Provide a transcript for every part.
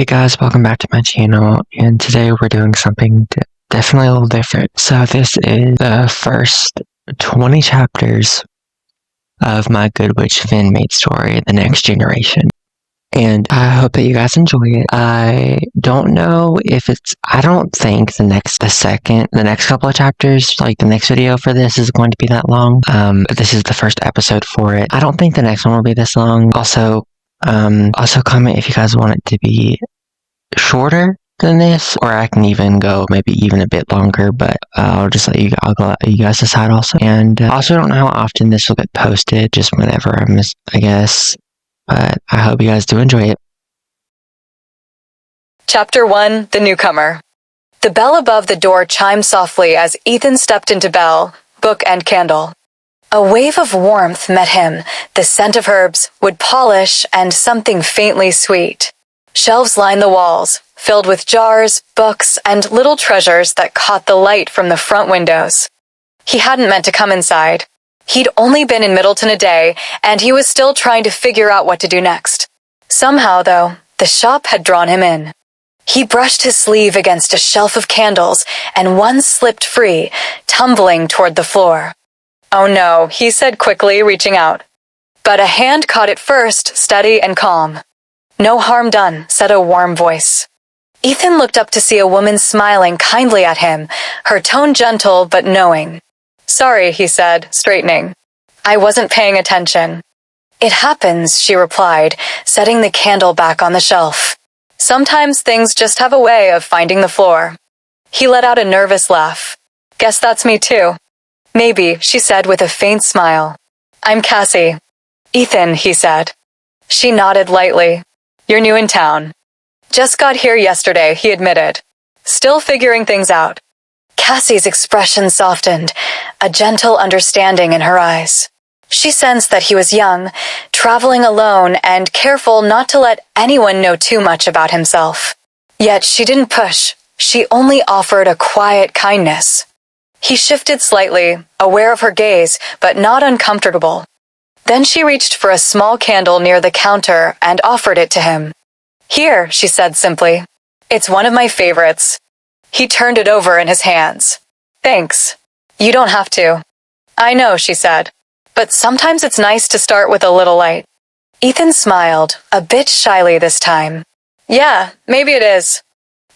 Hey guys, welcome back to my channel, and today we're doing something definitely a little different. So this is the first 20 chapters of my Good Witch fan-made story, The Next Generation. And I hope that you guys enjoy it. I don't know if I don't think the next couple of chapters, like the next video for this is going to be that long. This is the first episode for it. I don't think the next one will be this long. Also comment if you guys want it to be shorter than this, or I can even go maybe even a bit longer, but I'll let you guys decide also. And also, I don't know how often this will get posted, just whenever I guess, but I hope you guys do enjoy it. Chapter 1, The Newcomer. The bell above the door chimed softly as Ethan stepped into bell, book and candle. A wave of warmth met him, the scent of herbs, wood polish, and something faintly sweet. Shelves lined the walls, filled with jars, books, and little treasures that caught the light from the front windows. He hadn't meant to come inside. He'd only been in Middleton a day, and he was still trying to figure out what to do next. Somehow, though, the shop had drawn him in. He brushed his sleeve against a shelf of candles, and one slipped free, tumbling toward the floor. "Oh no," he said quickly, reaching out. But a hand caught it first, steady and calm. "No harm done," said a warm voice. Ethan looked up to see a woman smiling kindly at him, her tone gentle but knowing. "Sorry," he said, straightening. "I wasn't paying attention." "It happens," she replied, setting the candle back on the shelf. "Sometimes things just have a way of finding the floor." He let out a nervous laugh. "Guess that's me too." "Maybe," she said with a faint smile. "I'm Cassie." "Ethan," he said. She nodded lightly. "You're new in town." "Just got here yesterday," he admitted. "Still figuring things out." Cassie's expression softened, a gentle understanding in her eyes. She sensed that he was young, traveling alone, and careful not to let anyone know too much about himself. Yet she didn't push. She only offered a quiet kindness. He shifted slightly, aware of her gaze, but not uncomfortable. Then she reached for a small candle near the counter and offered it to him. "Here," she said simply. "It's one of my favorites." He turned it over in his hands. "Thanks. You don't have to." "I know," she said. "But sometimes it's nice to start with a little light." Ethan smiled, a bit shyly this time. "Yeah, maybe it is."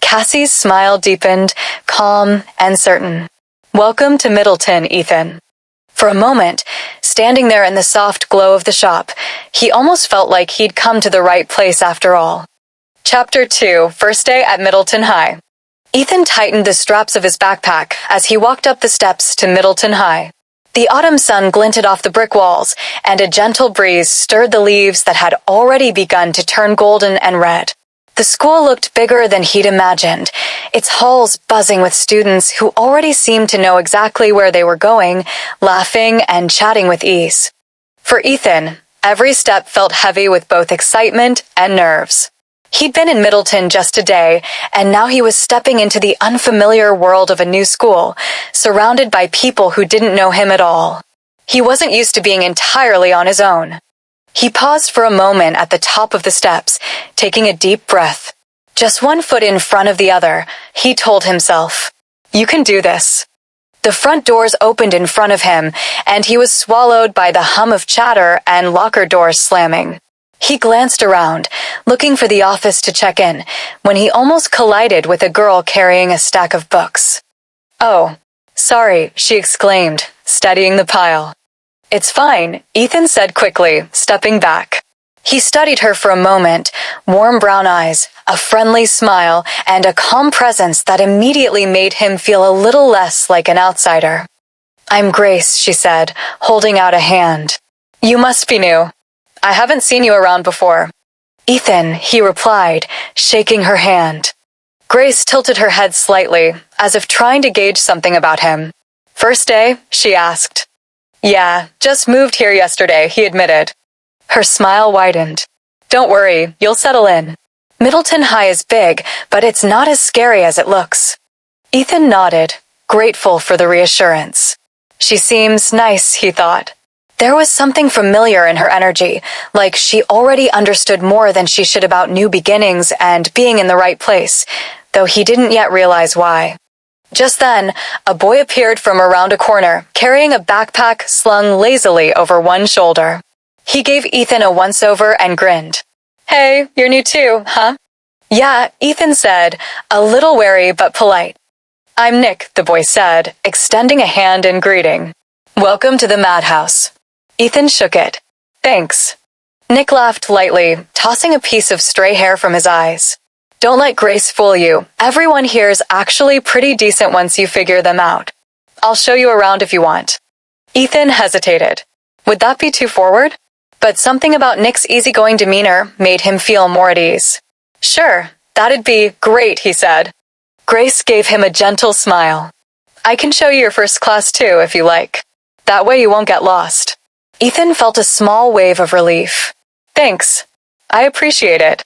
Cassie's smile deepened, calm and certain. "Welcome to Middleton, Ethan." For a moment, standing there in the soft glow of the shop, he almost felt like he'd come to the right place after all. Chapter 2, First Day at Middleton High. Ethan tightened the straps of his backpack as he walked up the steps to Middleton High. The autumn sun glinted off the brick walls, and a gentle breeze stirred the leaves that had already begun to turn golden and red. The school looked bigger than he'd imagined, its halls buzzing with students who already seemed to know exactly where they were going, laughing and chatting with ease. For Ethan, every step felt heavy with both excitement and nerves. He'd been in Middleton just a day, and now he was stepping into the unfamiliar world of a new school, surrounded by people who didn't know him at all. He wasn't used to being entirely on his own. He paused for a moment at the top of the steps, taking a deep breath. Just one foot in front of the other, he told himself, "You can do this." The front doors opened in front of him, and he was swallowed by the hum of chatter and locker doors slamming. He glanced around, looking for the office to check in, when he almost collided with a girl carrying a stack of books. "Oh, sorry," she exclaimed, steadying the pile. "It's fine," Ethan said quickly, stepping back. He studied her for a moment, warm brown eyes, a friendly smile, and a calm presence that immediately made him feel a little less like an outsider. "I'm Grace," she said, holding out a hand. "You must be new. I haven't seen you around before." "Ethan," he replied, shaking her hand. Grace tilted her head slightly, as if trying to gauge something about him. "First day?" she asked. "Yeah, just moved here yesterday," he admitted. Her smile widened. "Don't worry, you'll settle in. Middleton High is big, but it's not as scary as it looks." Ethan nodded, grateful for the reassurance. "She seems nice," he thought. There was something familiar in her energy, like she already understood more than she should about new beginnings and being in the right place, though he didn't yet realize why. Just then, a boy appeared from around a corner, carrying a backpack slung lazily over one shoulder. He gave Ethan a once-over and grinned. "Hey, you're new too, huh?" "Yeah," Ethan said, a little wary but polite. "I'm Nick," the boy said, extending a hand in greeting. "Welcome to the madhouse." Ethan shook it. "Thanks." Nick laughed lightly, tossing a piece of stray hair from his eyes. "Don't let Grace fool you. Everyone here's actually pretty decent once you figure them out. I'll show you around if you want." Ethan hesitated. Would that be too forward? But something about Nick's easygoing demeanor made him feel more at ease. "Sure, that'd be great," he said. Grace gave him a gentle smile. "I can show you your first class too, if you like. That way you won't get lost." Ethan felt a small wave of relief. "Thanks. I appreciate it."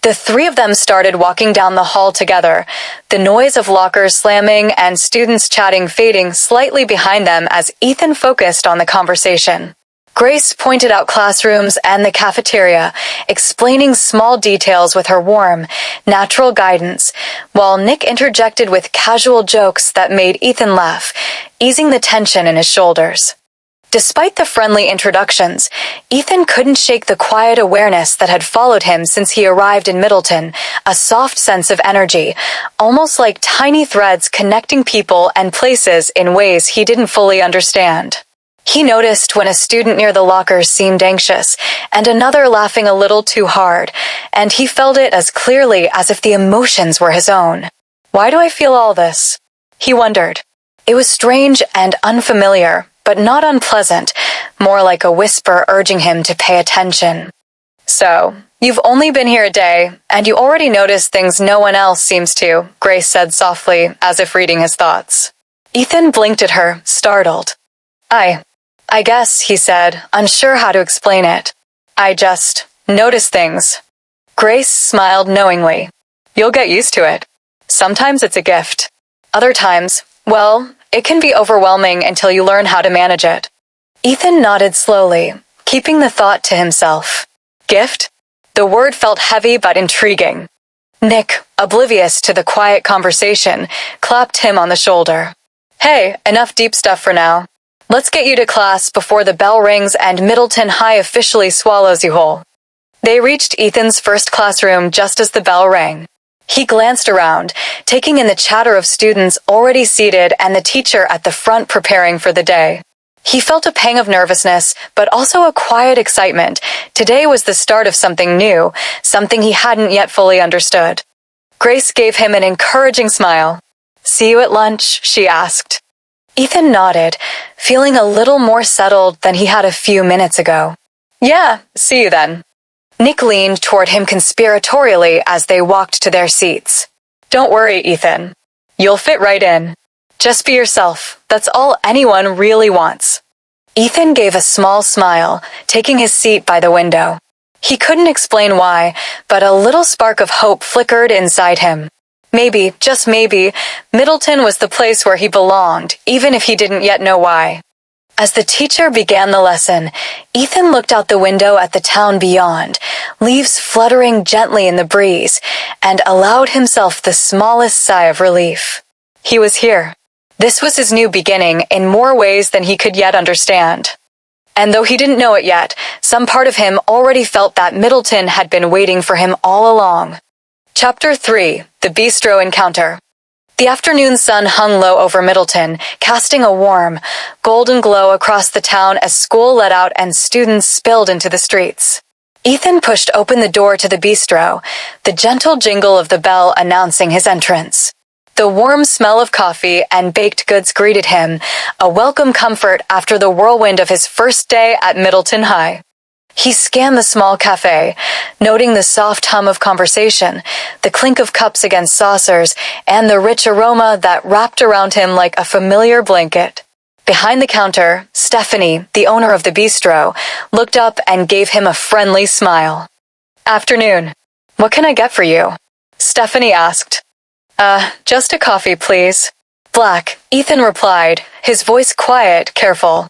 The three of them started walking down the hall together, the noise of lockers slamming and students chatting fading slightly behind them as Ethan focused on the conversation. Grace pointed out classrooms and the cafeteria, explaining small details with her warm, natural guidance, while Nick interjected with casual jokes that made Ethan laugh, easing the tension in his shoulders. Despite the friendly introductions, Ethan couldn't shake the quiet awareness that had followed him since he arrived in Middleton, a soft sense of energy, almost like tiny threads connecting people and places in ways he didn't fully understand. He noticed when a student near the lockers seemed anxious, and another laughing a little too hard, and he felt it as clearly as if the emotions were his own. "Why do I feel all this?" he wondered. It was strange and unfamiliar, but not unpleasant, more like a whisper urging him to pay attention. "So, you've only been here a day, and you already noticed things no one else seems to," Grace said softly, as if reading his thoughts. Ethan blinked at her, startled. I guess," he said, unsure how to explain it. "I just notice things." Grace smiled knowingly. "You'll get used to it. Sometimes it's a gift. Other times, well, it can be overwhelming until you learn how to manage it." Ethan nodded slowly, keeping the thought to himself. Gift? The word felt heavy but intriguing. Nick, oblivious to the quiet conversation, clapped him on the shoulder. "Hey, enough deep stuff for now. Let's get you to class before the bell rings and Middleton High officially swallows you whole." They reached Ethan's first classroom just as the bell rang. He glanced around, taking in the chatter of students already seated and the teacher at the front preparing for the day. He felt a pang of nervousness, but also a quiet excitement. Today was the start of something new, something he hadn't yet fully understood. Grace gave him an encouraging smile. "See you at lunch?" she asked. Ethan nodded, feeling a little more settled than he had a few minutes ago. "Yeah, see you then." Nick leaned toward him conspiratorially as they walked to their seats. "Don't worry, Ethan. You'll fit right in. Just be yourself. That's all anyone really wants." Ethan gave a small smile, taking his seat by the window. He couldn't explain why, but a little spark of hope flickered inside him. Maybe, just maybe, Middleton was the place where he belonged, even if he didn't yet know why. As the teacher began the lesson, Ethan looked out the window at the town beyond, leaves fluttering gently in the breeze, and allowed himself the smallest sigh of relief. He was here. This was his new beginning in more ways than he could yet understand. And though he didn't know it yet, some part of him already felt that Middleton had been waiting for him all along. Chapter 3: The Bistro Encounter. The afternoon sun hung low over Middleton, casting a warm, golden glow across the town as school let out and students spilled into the streets. Ethan pushed open the door to the bistro, the gentle jingle of the bell announcing his entrance. The warm smell of coffee and baked goods greeted him, a welcome comfort after the whirlwind of his first day at Middleton High. He scanned the small cafe, noting the soft hum of conversation, the clink of cups against saucers, and the rich aroma that wrapped around him like a familiar blanket. Behind the counter, Stephanie, the owner of the bistro, looked up and gave him a friendly smile. "Afternoon. What can I get for you?" Stephanie asked. Just a coffee, please." "Black," Ethan replied, his voice quiet, careful.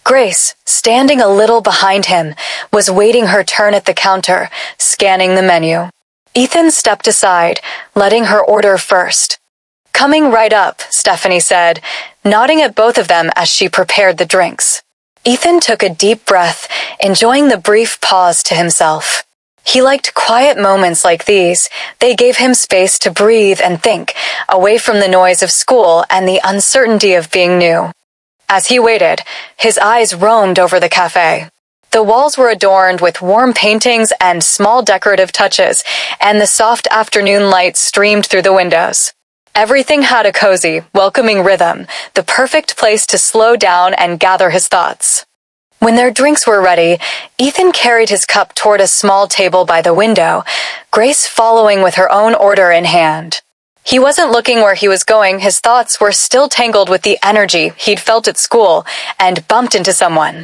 Grace, standing a little behind him, was waiting her turn at the counter, scanning the menu. Ethan stepped aside, letting her order first. "Coming right up," Stephanie said, nodding at both of them as she prepared the drinks. Ethan took a deep breath, enjoying the brief pause to himself. He liked quiet moments like these. They gave him space to breathe and think, away from the noise of school and the uncertainty of being new. As he waited, his eyes roamed over the cafe. The walls were adorned with warm paintings and small decorative touches, and the soft afternoon light streamed through the windows. Everything had a cozy, welcoming rhythm, the perfect place to slow down and gather his thoughts. When their drinks were ready, Ethan carried his cup toward a small table by the window, Grace following with her own order in hand. He wasn't looking where he was going, his thoughts were still tangled with the energy he'd felt at school, and bumped into someone.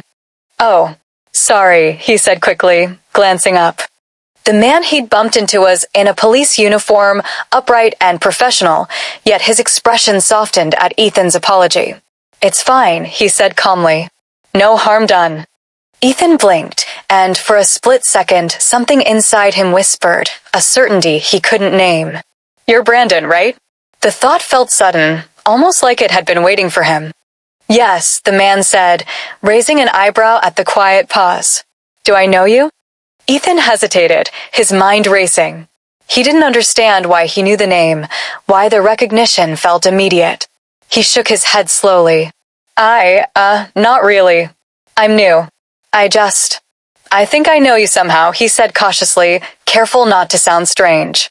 "Oh, sorry," he said quickly, glancing up. The man he'd bumped into was in a police uniform, upright and professional, yet his expression softened at Ethan's apology. "It's fine," he said calmly. "No harm done." Ethan blinked, and for a split second, something inside him whispered, a certainty he couldn't name. "You're Brandon, right?" The thought felt sudden, almost like it had been waiting for him. "Yes," the man said, raising an eyebrow at the quiet pause. "Do I know you?" Ethan hesitated, his mind racing. He didn't understand why he knew the name, why the recognition felt immediate. He shook his head slowly. Not really. I'm new. I think I know you somehow," he said cautiously, careful not to sound strange.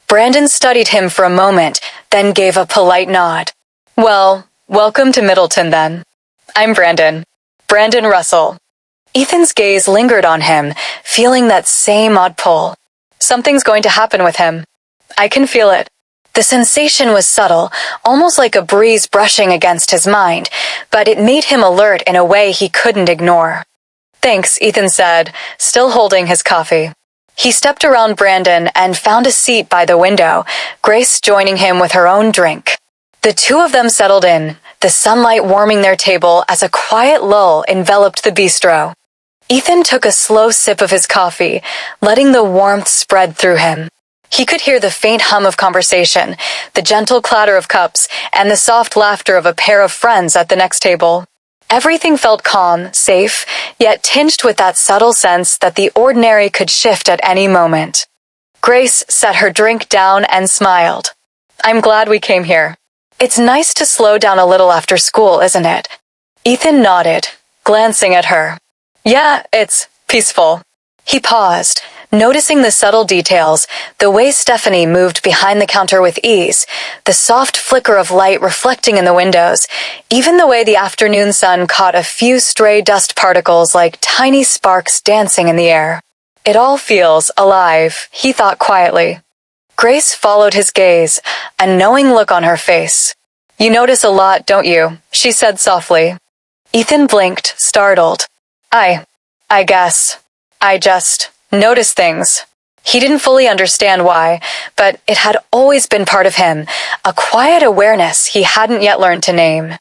Brandon studied him for a moment, then gave a polite nod. "Well, welcome to Middleton then. I'm Brandon. Brandon Russell." Ethan's gaze lingered on him, feeling that same odd pull. Something's going to happen with him. I can feel it. The sensation was subtle, almost like a breeze brushing against his mind, but it made him alert in a way he couldn't ignore. "Thanks," Ethan said, still holding his coffee. He stepped around Brandon and found a seat by the window, Grace joining him with her own drink. The two of them settled in, the sunlight warming their table as a quiet lull enveloped the bistro. Ethan took a slow sip of his coffee, letting the warmth spread through him. He could hear the faint hum of conversation, the gentle clatter of cups, and the soft laughter of a pair of friends at the next table. Everything felt calm, safe, yet tinged with that subtle sense that the ordinary could shift at any moment. Grace set her drink down and smiled. "I'm glad we came here. It's nice to slow down a little after school, isn't it?" Ethan nodded, glancing at her. "Yeah, it's peaceful." He paused, noticing the subtle details, the way Stephanie moved behind the counter with ease, the soft flicker of light reflecting in the windows, even the way the afternoon sun caught a few stray dust particles like tiny sparks dancing in the air. "It all feels alive," he thought quietly. Grace followed his gaze, a knowing look on her face. "You notice a lot, don't you?" she said softly. Ethan blinked, startled. I guess. I just notice things." He didn't fully understand why, but it had always been part of him, a quiet awareness he hadn't yet learned to name.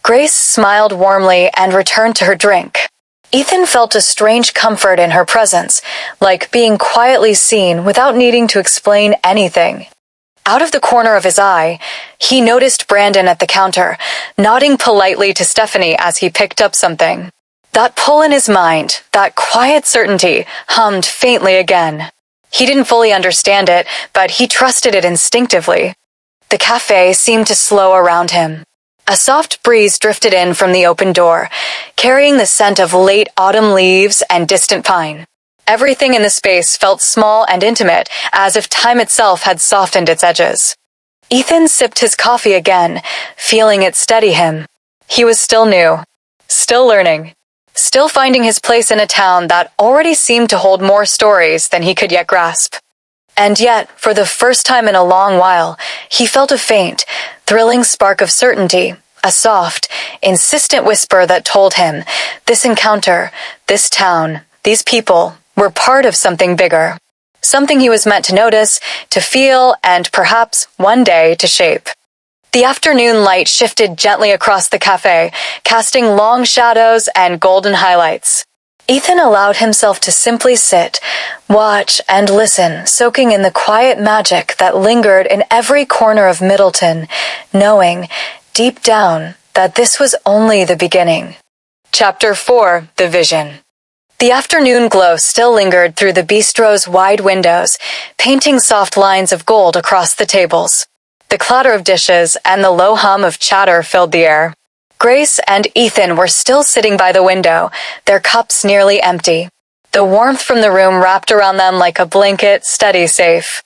Grace smiled warmly and returned to her drink. Ethan felt a strange comfort in her presence, like being quietly seen without needing to explain anything. Out of the corner of his eye, he noticed Brandon at the counter, nodding politely to Stephanie as he picked up something. That pull in his mind, that quiet certainty, hummed faintly again. He didn't fully understand it, but he trusted it instinctively. The cafe seemed to slow around him. A soft breeze drifted in from the open door, carrying the scent of late autumn leaves and distant pine. Everything in the space felt small and intimate, as if time itself had softened its edges. Ethan sipped his coffee again, feeling it steady him. He was still new, still learning, still finding his place in a town that already seemed to hold more stories than he could yet grasp. And yet, for the first time in a long while, he felt a faint, thrilling spark of certainty, a soft, insistent whisper that told him this encounter, this town, these people were part of something bigger, something he was meant to notice, to feel, and perhaps one day to shape. The afternoon light shifted gently across the cafe, casting long shadows and golden highlights. Ethan allowed himself to simply sit, watch, and listen, soaking in the quiet magic that lingered in every corner of Middleton, knowing, deep down, that this was only the beginning. Chapter 4: The Vision. The afternoon glow still lingered through the bistro's wide windows, painting soft lines of gold across the tables. The clatter of dishes and the low hum of chatter filled the air. Grace and Ethan were still sitting by the window, their cups nearly empty. The warmth from the room wrapped around them like a blanket, steady safe.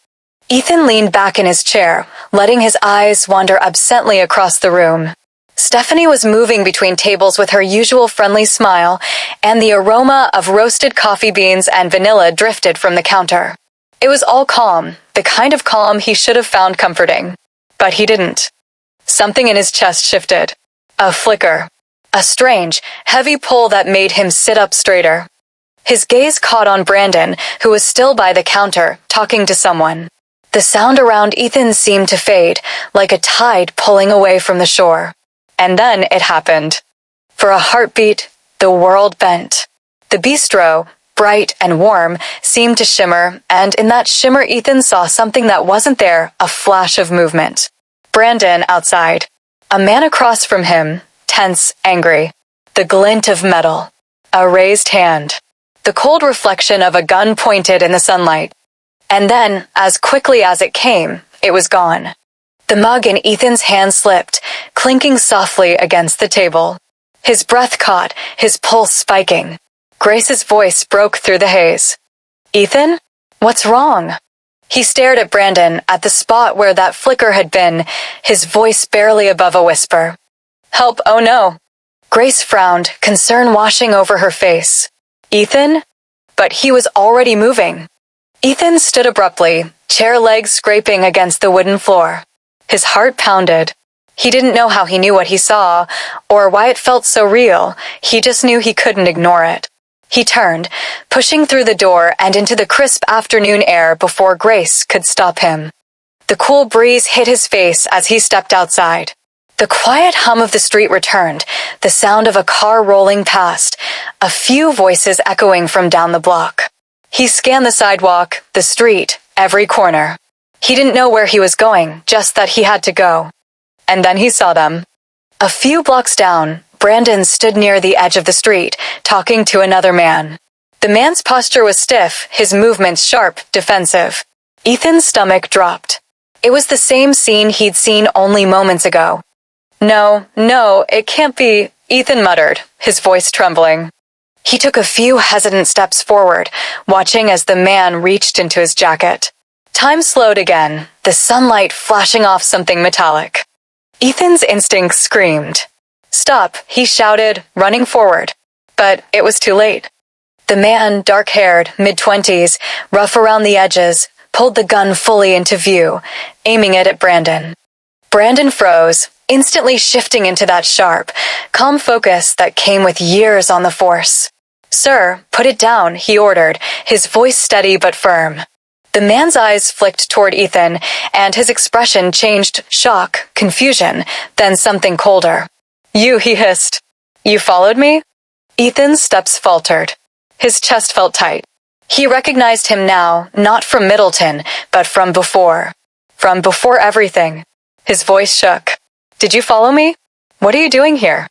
Ethan leaned back in his chair, letting his eyes wander absently across the room. Stephanie was moving between tables with her usual friendly smile, and the aroma of roasted coffee beans and vanilla drifted from the counter. It was all calm, the kind of calm he should have found comforting. But he didn't. Something in his chest shifted. A flicker. A strange, heavy pull that made him sit up straighter. His gaze caught on Brandon, who was still by the counter, talking to someone. The sound around Ethan seemed to fade, like a tide pulling away from the shore. And then it happened. For a heartbeat, the world bent. The bistro, bright and warm, seemed to shimmer, and in that shimmer Ethan saw something that wasn't there, a flash of movement. Brandon outside. A man across from him, tense, angry. The glint of metal. A raised hand. The cold reflection of a gun pointed in the sunlight. And then, as quickly as it came, it was gone. The mug in Ethan's hand slipped, clinking softly against the table. His breath caught, his pulse spiking. Grace's voice broke through the haze. "Ethan? What's wrong?" He stared at Brandon, at the spot where that flicker had been, his voice barely above a whisper. "Help, oh no." Grace frowned, concern washing over her face. "Ethan?" But he was already moving. Ethan stood abruptly, chair legs scraping against the wooden floor. His heart pounded. He didn't know how he knew what he saw, or why it felt so real. He just knew he couldn't ignore it. He turned, pushing through the door and into the crisp afternoon air before Grace could stop him. The cool breeze hit his face as he stepped outside. The quiet hum of the street returned, the sound of a car rolling past, a few voices echoing from down the block. He scanned the sidewalk, the street, every corner. He didn't know where he was going, just that he had to go. And then he saw them. A few blocks down, Brandon stood near the edge of the street, talking to another man. The man's posture was stiff, his movements sharp, defensive. Ethan's stomach dropped. It was the same scene he'd seen only moments ago. No, it can't be," Ethan muttered, his voice trembling. He took a few hesitant steps forward, watching as the man reached into his jacket. Time slowed again, the sunlight flashing off something metallic. Ethan's instinct screamed. "Stop," he shouted, running forward. But it was too late. The man, dark-haired, mid-20s, rough around the edges, pulled the gun fully into view, aiming it at Brandon. Brandon froze, instantly shifting into that sharp, calm focus that came with years on the force. "Sir, put it down," he ordered, his voice steady but firm. The man's eyes flicked toward Ethan, and his expression changed: shock, confusion, then something colder. "You," he hissed. "You followed me?" Ethan's steps faltered. His chest felt tight. He recognized him now, not from Middleton, but from before. From before everything. His voice shook. "Did you follow me? What are you doing here?"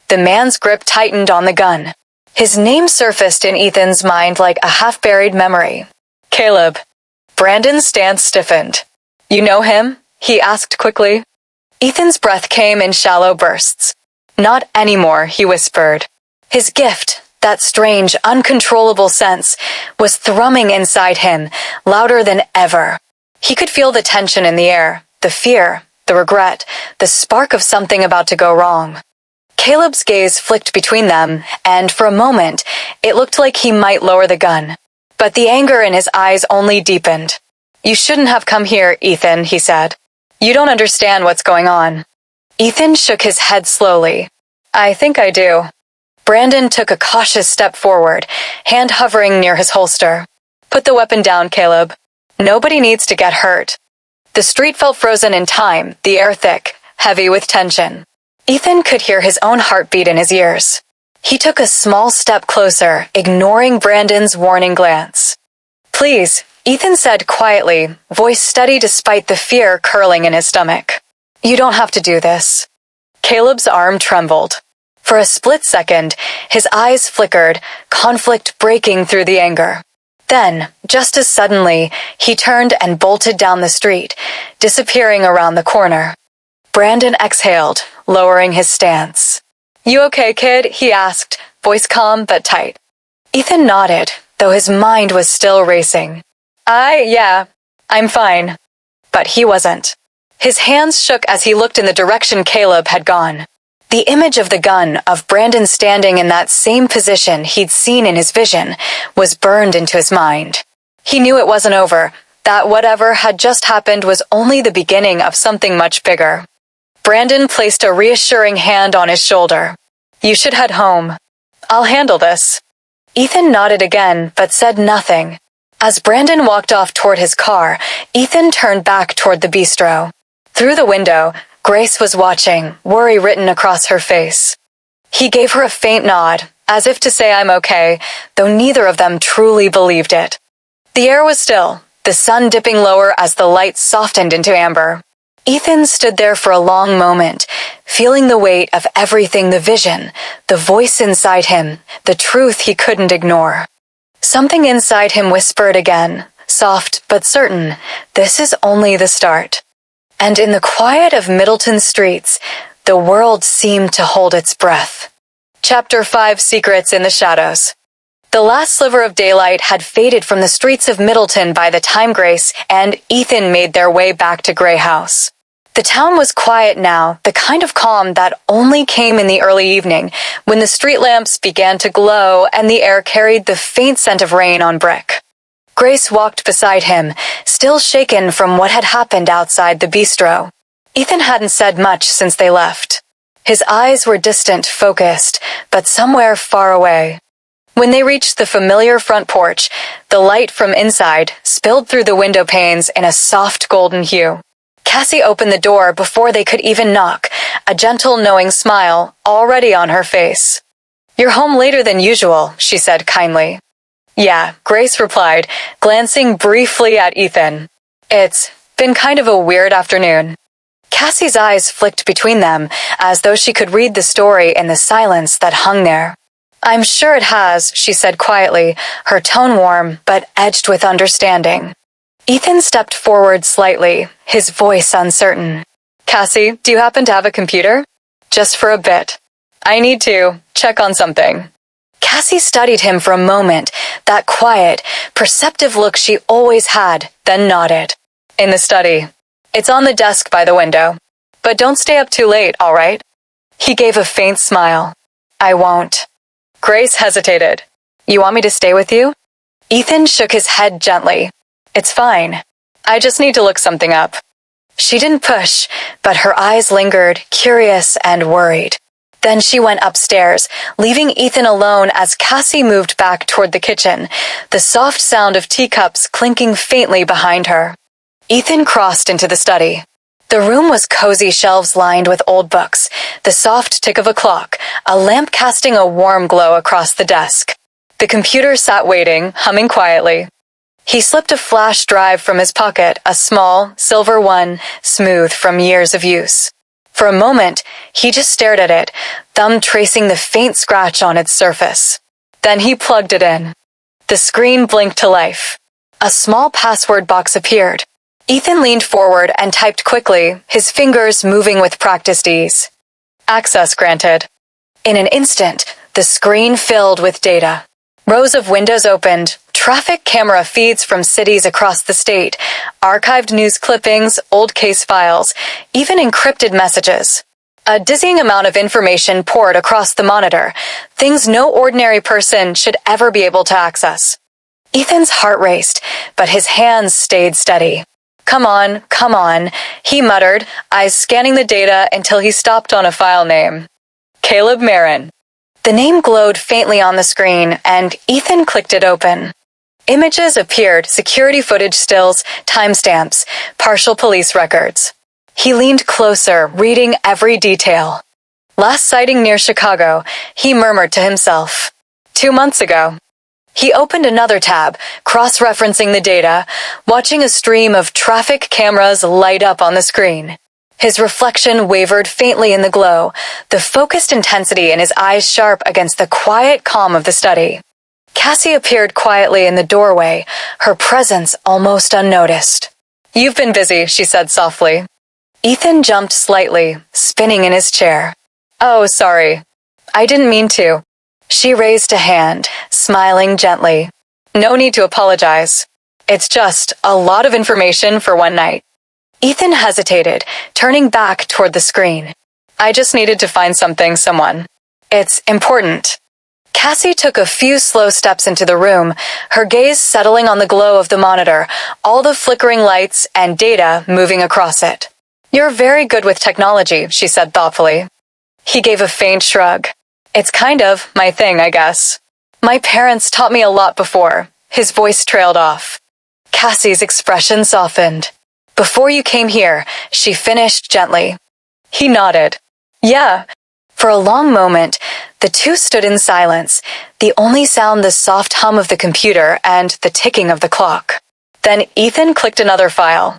The man's grip tightened on the gun. His name surfaced in Ethan's mind like a half-buried memory. Caleb. Brandon's stance stiffened. "You know him?" he asked quickly. Ethan's breath came in shallow bursts. "Not anymore," he whispered. His gift, that strange, uncontrollable sense, was thrumming inside him, louder than ever. He could feel the tension in the air, the fear, the regret, the spark of something about to go wrong. Caleb's gaze flicked between them, and for a moment, it looked like he might lower the gun. But the anger in his eyes only deepened. "You shouldn't have come here, Ethan," he said. "You don't understand what's going on." Ethan shook his head slowly. "I think I do." Brandon took a cautious step forward, hand hovering near his holster. "Put the weapon down, Caleb. Nobody needs to get hurt." The street felt frozen in time, the air thick, heavy with tension. Ethan could hear his own heartbeat in his ears. He took a small step closer, ignoring Brandon's warning glance. "Please," Ethan said quietly, voice steady despite the fear curling in his stomach. "You don't have to do this." Caleb's arm trembled. For a split second, his eyes flickered, conflict breaking through the anger. Then, just as suddenly, he turned and bolted down the street, disappearing around the corner. Brandon exhaled, lowering his stance. "You okay, kid?" he asked, voice calm but tight. Ethan nodded, though his mind was still racing. Yeah, I'm fine." But he wasn't. His hands shook as he looked in the direction Caleb had gone. The image of the gun, of Brandon standing in that same position he'd seen in his vision, was burned into his mind. He knew it wasn't over, that whatever had just happened was only the beginning of something much bigger. Brandon placed a reassuring hand on his shoulder. "You should head home. I'll handle this." Ethan nodded again, but said nothing. As Brandon walked off toward his car, Ethan turned back toward the bistro. Through the window, Grace was watching, worry written across her face. He gave her a faint nod, as if to say I'm okay, though neither of them truly believed it. The air was still, the sun dipping lower as the light softened into amber. Ethan stood there for a long moment, feeling the weight of everything, the vision, the voice inside him, the truth he couldn't ignore. Something inside him whispered again, soft but certain, this is only the start. And in the quiet of Middleton streets, the world seemed to hold its breath. Chapter 5: Secrets in the Shadows. The last sliver of daylight had faded from the streets of Middleton by the time Grace and Ethan made their way back to Grey House. The town was quiet now, the kind of calm that only came in the early evening, when the street lamps began to glow and the air carried the faint scent of rain on brick. Grace walked beside him, still shaken from what had happened outside the bistro. Ethan hadn't said much since they left. His eyes were distant, focused, but somewhere far away. When they reached the familiar front porch, the light from inside spilled through the window panes in a soft golden hue. Cassie opened the door before they could even knock, a gentle, knowing smile already on her face. "You're home later than usual," she said kindly. "Yeah," Grace replied, glancing briefly at Ethan. "It's been kind of a weird afternoon." Cassie's eyes flicked between them, as though she could read the story in the silence that hung there. "I'm sure it has," she said quietly, her tone warm but edged with understanding. Ethan stepped forward slightly, his voice uncertain. "Cassie, do you happen to have a computer?" "Just for a bit. I need to check on something." Cassie studied him for a moment, that quiet, perceptive look she always had, then nodded. "In the study. It's on the desk by the window. But don't stay up too late, all right?" He gave a faint smile. "I won't." Grace hesitated. "You want me to stay with you?" Ethan shook his head gently. "It's fine. I just need to look something up." She didn't push, but her eyes lingered, curious and worried. Then she went upstairs, leaving Ethan alone as Cassie moved back toward the kitchen, the soft sound of teacups clinking faintly behind her. Ethan crossed into the study. The room was cozy, shelves lined with old books, the soft tick of a clock, a lamp casting a warm glow across the desk. The computer sat waiting, humming quietly. He slipped a flash drive from his pocket, a small, silver one, smooth from years of use. For a moment, he just stared at it, thumb tracing the faint scratch on its surface. Then he plugged it in. The screen blinked to life. A small password box appeared. Ethan leaned forward and typed quickly, his fingers moving with practiced ease. "Access granted." In an instant, the screen filled with data. Rows of windows opened, traffic camera feeds from cities across the state, archived news clippings, old case files, even encrypted messages. A dizzying amount of information poured across the monitor, things no ordinary person should ever be able to access. Ethan's heart raced, but his hands stayed steady. Come on, he muttered, eyes scanning the data until he stopped on a file name. Caleb Marin. The name glowed faintly on the screen, and Ethan clicked it open. Images appeared, security footage stills, timestamps, partial police records. He leaned closer, reading every detail. Last sighting near Chicago, he murmured to himself. 2 months ago. He opened another tab, cross-referencing the data, watching a stream of traffic cameras light up on the screen. His reflection wavered faintly in the glow, the focused intensity in his eyes sharp against the quiet calm of the study. Cassie appeared quietly in the doorway, her presence almost unnoticed. "You've been busy," she said softly. Ethan jumped slightly, spinning in his chair. "Oh, sorry. I didn't mean to." She raised a hand, smiling gently. "No need to apologize. It's just a lot of information for one night." Ethan hesitated, turning back toward the screen. "I just needed to find someone. It's important." Cassie took a few slow steps into the room, her gaze settling on the glow of the monitor, all the flickering lights and data moving across it. "You're very good with technology," she said thoughtfully. He gave a faint shrug. "It's kind of my thing, I guess. My parents taught me a lot before." His voice trailed off. Cassie's expression softened. "Before you came here," she finished gently. He nodded. "Yeah." For a long moment, the two stood in silence, the only sound the soft hum of the computer and the ticking of the clock. Then Ethan clicked another file.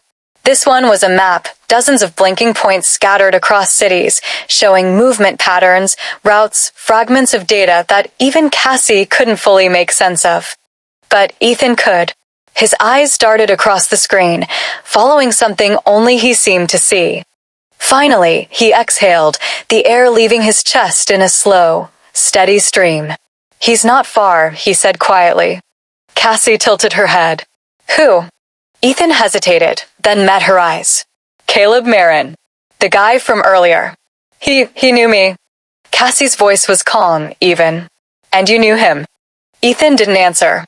This one was a map, dozens of blinking points scattered across cities, showing movement patterns, routes, fragments of data that even Cassie couldn't fully make sense of. But Ethan could. His eyes darted across the screen, following something only he seemed to see. Finally, he exhaled, the air leaving his chest in a slow, steady stream. "He's not far," he said quietly. Cassie tilted her head. "Who?" Ethan hesitated, then met her eyes. "Caleb Marin, the guy from earlier. He knew me." Cassie's voice was calm, even. "And you knew him?" Ethan didn't answer.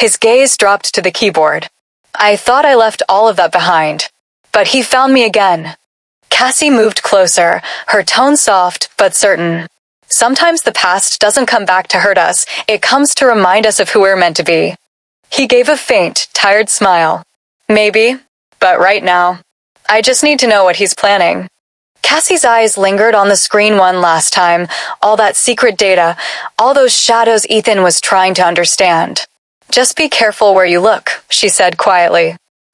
His gaze dropped to the keyboard. "I thought I left all of that behind. But he found me again." Cassie moved closer, her tone soft but certain. "Sometimes the past doesn't come back to hurt us, it comes to remind us of who we're meant to be." He gave a faint, tired smile. "Maybe, but right now, I just need to know what he's planning." Cassie's eyes lingered on the screen one last time, all that secret data, all those shadows Ethan was trying to understand. "Just be careful where you look," she said quietly.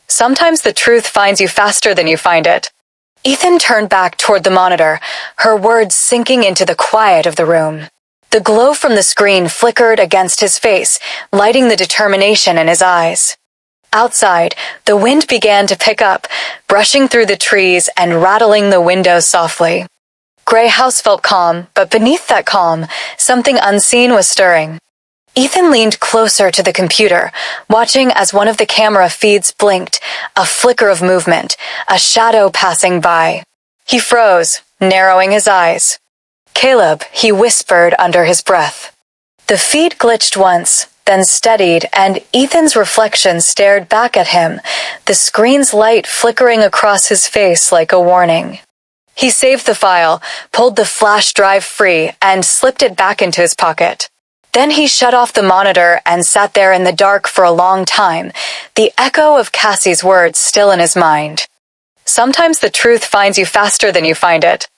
"Sometimes the truth finds you faster than you find it." Ethan turned back toward the monitor, her words sinking into the quiet of the room. The glow from the screen flickered against his face, lighting the determination in his eyes. Outside, the wind began to pick up, brushing through the trees and rattling the windows softly. Gray House felt calm, but beneath that calm, something unseen was stirring. Ethan leaned closer to the computer, watching as one of the camera feeds blinked, a flicker of movement, a shadow passing by. He froze, narrowing his eyes. "Caleb," he whispered under his breath. The feed glitched once, then steadied, and Ethan's reflection stared back at him, the screen's light flickering across his face like a warning. He saved the file, pulled the flash drive free, and slipped it back into his pocket. Then he shut off the monitor and sat there in the dark for a long time, the echo of Cassie's words still in his mind. Sometimes the truth finds you faster than you find it.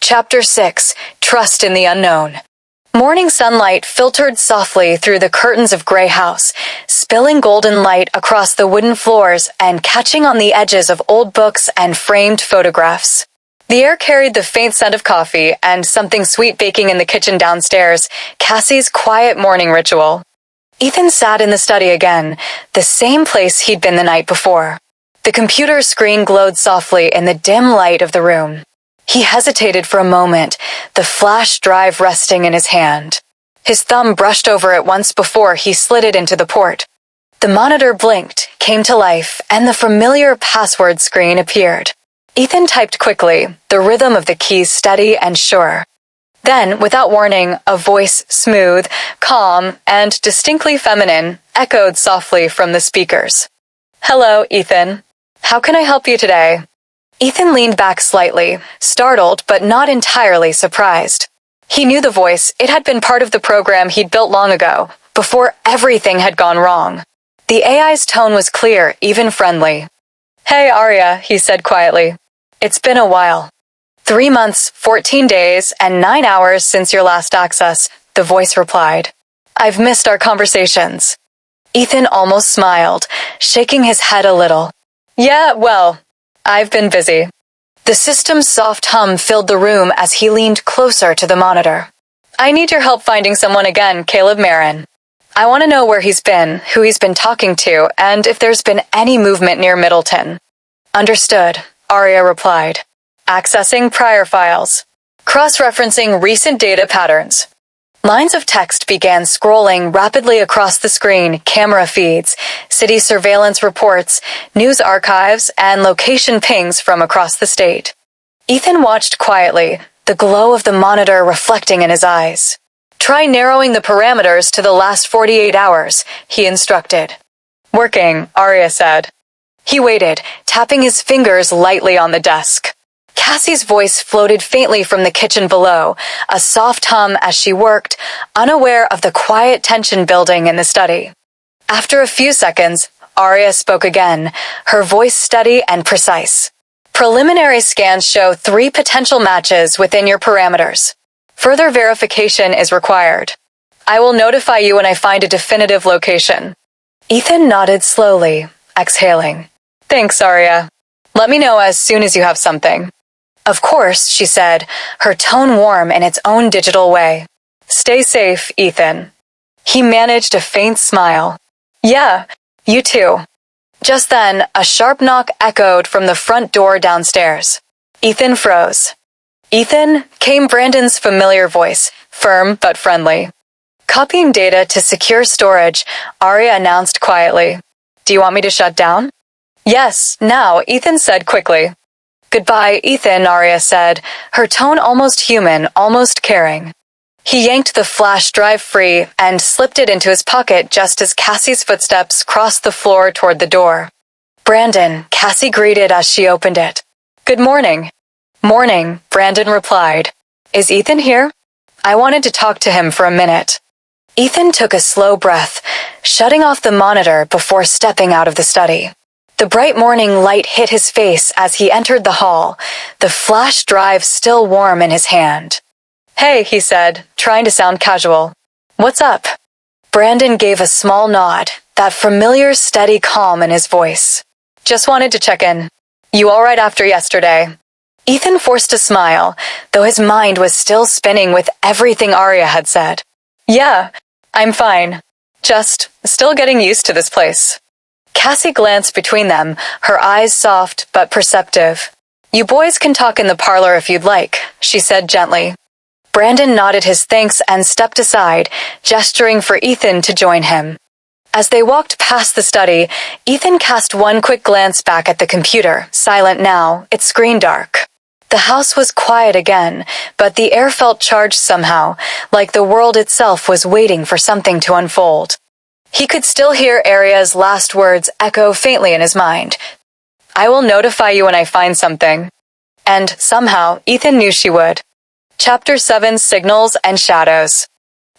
Chapter 6: Trust in the Unknown. Morning sunlight filtered softly through the curtains of Gray House, spilling golden light across the wooden floors and catching on the edges of old books and framed photographs. The air carried the faint scent of coffee and something sweet baking in the kitchen downstairs, Cassie's quiet morning ritual. Ethan sat in the study again, the same place he'd been the night before. The computer screen glowed softly in the dim light of the room. He hesitated for a moment, the flash drive resting in his hand. His thumb brushed over it once before he slid it into the port. The monitor blinked, came to life, and the familiar password screen appeared. Ethan typed quickly, the rhythm of the keys steady and sure. Then, without warning, a voice smooth, calm, and distinctly feminine echoed softly from the speakers. "Hello, Ethan. How can I help you today?" Ethan leaned back slightly, startled but not entirely surprised. He knew the voice, it had been part of the program he'd built long ago, before everything had gone wrong. The AI's tone was clear, even friendly. "Hey, Arya," he said quietly. It's been a while. 3 months, 14 days, and 9 hours since your last access, the voice replied. I've missed our conversations. Ethan almost smiled, shaking his head a little. Yeah, well, I've been busy. The system's soft hum filled the room as he leaned closer to the monitor. I need your help finding someone again, Caleb Marin. I want to know where he's been, who he's been talking to, and if there's been any movement near Middleton. Understood, Arya replied. Accessing prior files. Cross-referencing recent data patterns. Lines of text began scrolling rapidly across the screen, camera feeds, city surveillance reports, news archives, and location pings from across the state. Ethan watched quietly, the glow of the monitor reflecting in his eyes. Try narrowing the parameters to the last 48 hours, he instructed. Working, Arya said. He waited, tapping his fingers lightly on the desk. Cassie's voice floated faintly from the kitchen below, a soft hum as she worked, unaware of the quiet tension building in the study. After a few seconds, Arya spoke again, her voice steady and precise. Preliminary scans show 3 potential matches within your parameters. Further verification is required. I will notify you when I find a definitive location. Ethan nodded slowly, exhaling. Thanks, Arya. Let me know as soon as you have something. Of course, she said, her tone warm in its own digital way. Stay safe, Ethan. He managed a faint smile. Yeah, you too. Just then, a sharp knock echoed from the front door downstairs. Ethan froze. Ethan, came Brandon's familiar voice, firm but friendly. Copying data to secure storage, Arya announced quietly. Do you want me to shut down? Yes, now, Ethan said quickly. Goodbye, Ethan, Arya said, her tone almost human, almost caring. He yanked the flash drive free and slipped it into his pocket just as Cassie's footsteps crossed the floor toward the door. Brandon, Cassie greeted as she opened it. Good morning. Morning, Brandon replied. Is Ethan here? I wanted to talk to him for a minute. Ethan took a slow breath, shutting off the monitor before stepping out of the study. The bright morning light hit his face as he entered the hall, the flash drive still warm in his hand. Hey, he said, trying to sound casual. What's up? Brandon gave a small nod, that familiar steady calm in his voice. Just wanted to check in. You all right after yesterday? Ethan forced a smile, though his mind was still spinning with everything Arya had said. Yeah, I'm fine. Just still getting used to this place. Cassie glanced between them, her eyes soft but perceptive. You boys can talk in the parlor if you'd like, she said gently. Brandon nodded his thanks and stepped aside, gesturing for Ethan to join him. As they walked past the study, Ethan cast one quick glance back at the computer, silent now, its screen dark. The house was quiet again, but the air felt charged somehow, like the world itself was waiting for something to unfold. He could still hear Arya's last words echo faintly in his mind. I will notify you when I find something. And somehow, Ethan knew she would. Chapter 7, Signals and Shadows.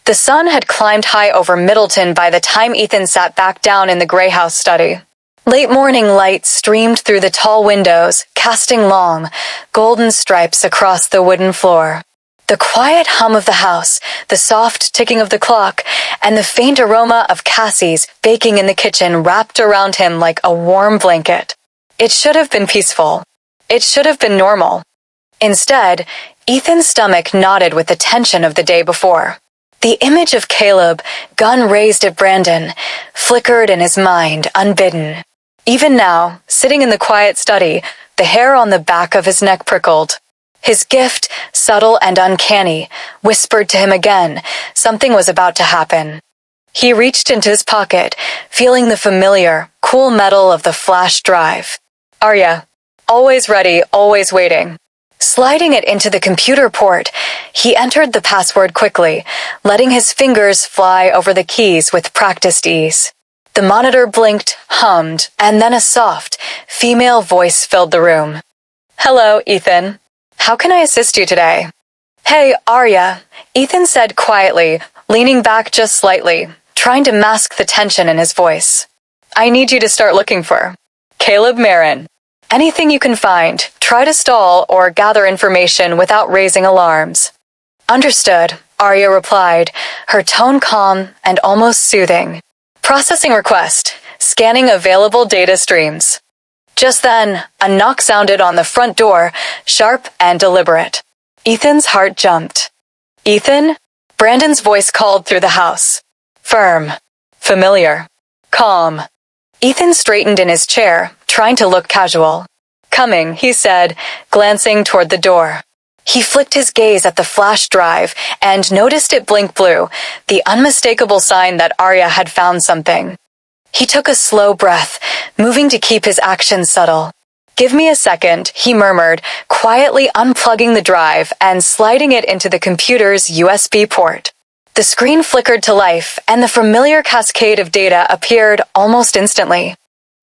The sun had climbed high over Middleton by the time Ethan sat back down in the gray house study. Late morning light streamed through the tall windows, casting long, golden stripes across the wooden floor. The quiet hum of the house, the soft ticking of the clock, and the faint aroma of Cassie's baking in the kitchen wrapped around him like a warm blanket. It should have been peaceful. It should have been normal. Instead, Ethan's stomach knotted with the tension of the day before. The image of Caleb, gun raised at Brandon, flickered in his mind, unbidden. Even now, sitting in the quiet study, the hair on the back of his neck prickled. His gift, subtle and uncanny, whispered to him again, something was about to happen. He reached into his pocket, feeling the familiar, cool metal of the flash drive. Arya, always ready, always waiting. Sliding it into the computer port, he entered the password quickly, letting his fingers fly over the keys with practiced ease. The monitor blinked, hummed, and then a soft, female voice filled the room. Hello, Ethan. How can I assist you today? Hey, Arya, Ethan said quietly, leaning back just slightly, trying to mask the tension in his voice. I need you to start looking for Caleb Marin. Anything you can find, try to stall or gather information without raising alarms. Understood, Arya replied, her tone calm and almost soothing. Processing request. Scanning available data streams. Just then, a knock sounded on the front door, sharp and deliberate. Ethan's heart jumped. Ethan? Brandon's voice called through the house. Firm. Familiar. Calm. Ethan straightened in his chair, trying to look casual. Coming, he said, glancing toward the door. He flicked his gaze at the flash drive and noticed it blink blue, the unmistakable sign that Arya had found something. He took a slow breath, moving to keep his actions subtle. Give me a second, he murmured, quietly unplugging the drive and sliding it into the computer's USB port. The screen flickered to life, and the familiar cascade of data appeared almost instantly.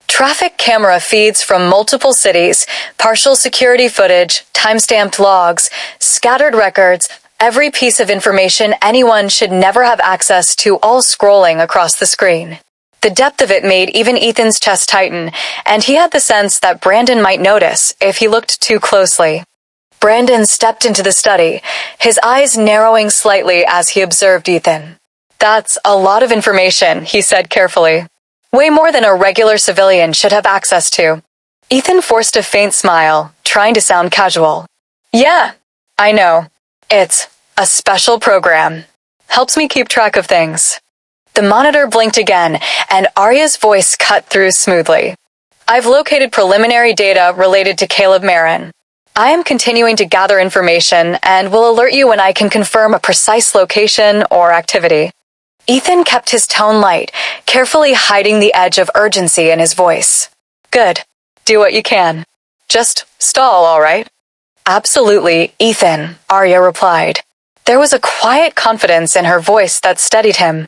Traffic camera feeds from multiple cities, partial security footage, time-stamped logs, scattered records, every piece of information anyone should never have access to, all scrolling across the screen. The depth of it made even Ethan's chest tighten, and he had the sense that Brandon might notice if he looked too closely. Brandon stepped into the study, his eyes narrowing slightly as he observed Ethan. That's a lot of information, he said carefully. Way more than a regular civilian should have access to. Ethan forced a faint smile, trying to sound casual. Yeah, I know. It's a special program. Helps me keep track of things. The monitor blinked again, and Arya's voice cut through smoothly. I've located preliminary data related to Caleb Marin. I am continuing to gather information and will alert you when I can confirm a precise location or activity. Ethan kept his tone light, carefully hiding the edge of urgency in his voice. Good. Do what you can. Just stall, all right? Absolutely, Ethan, Arya replied. There was a quiet confidence in her voice that steadied him.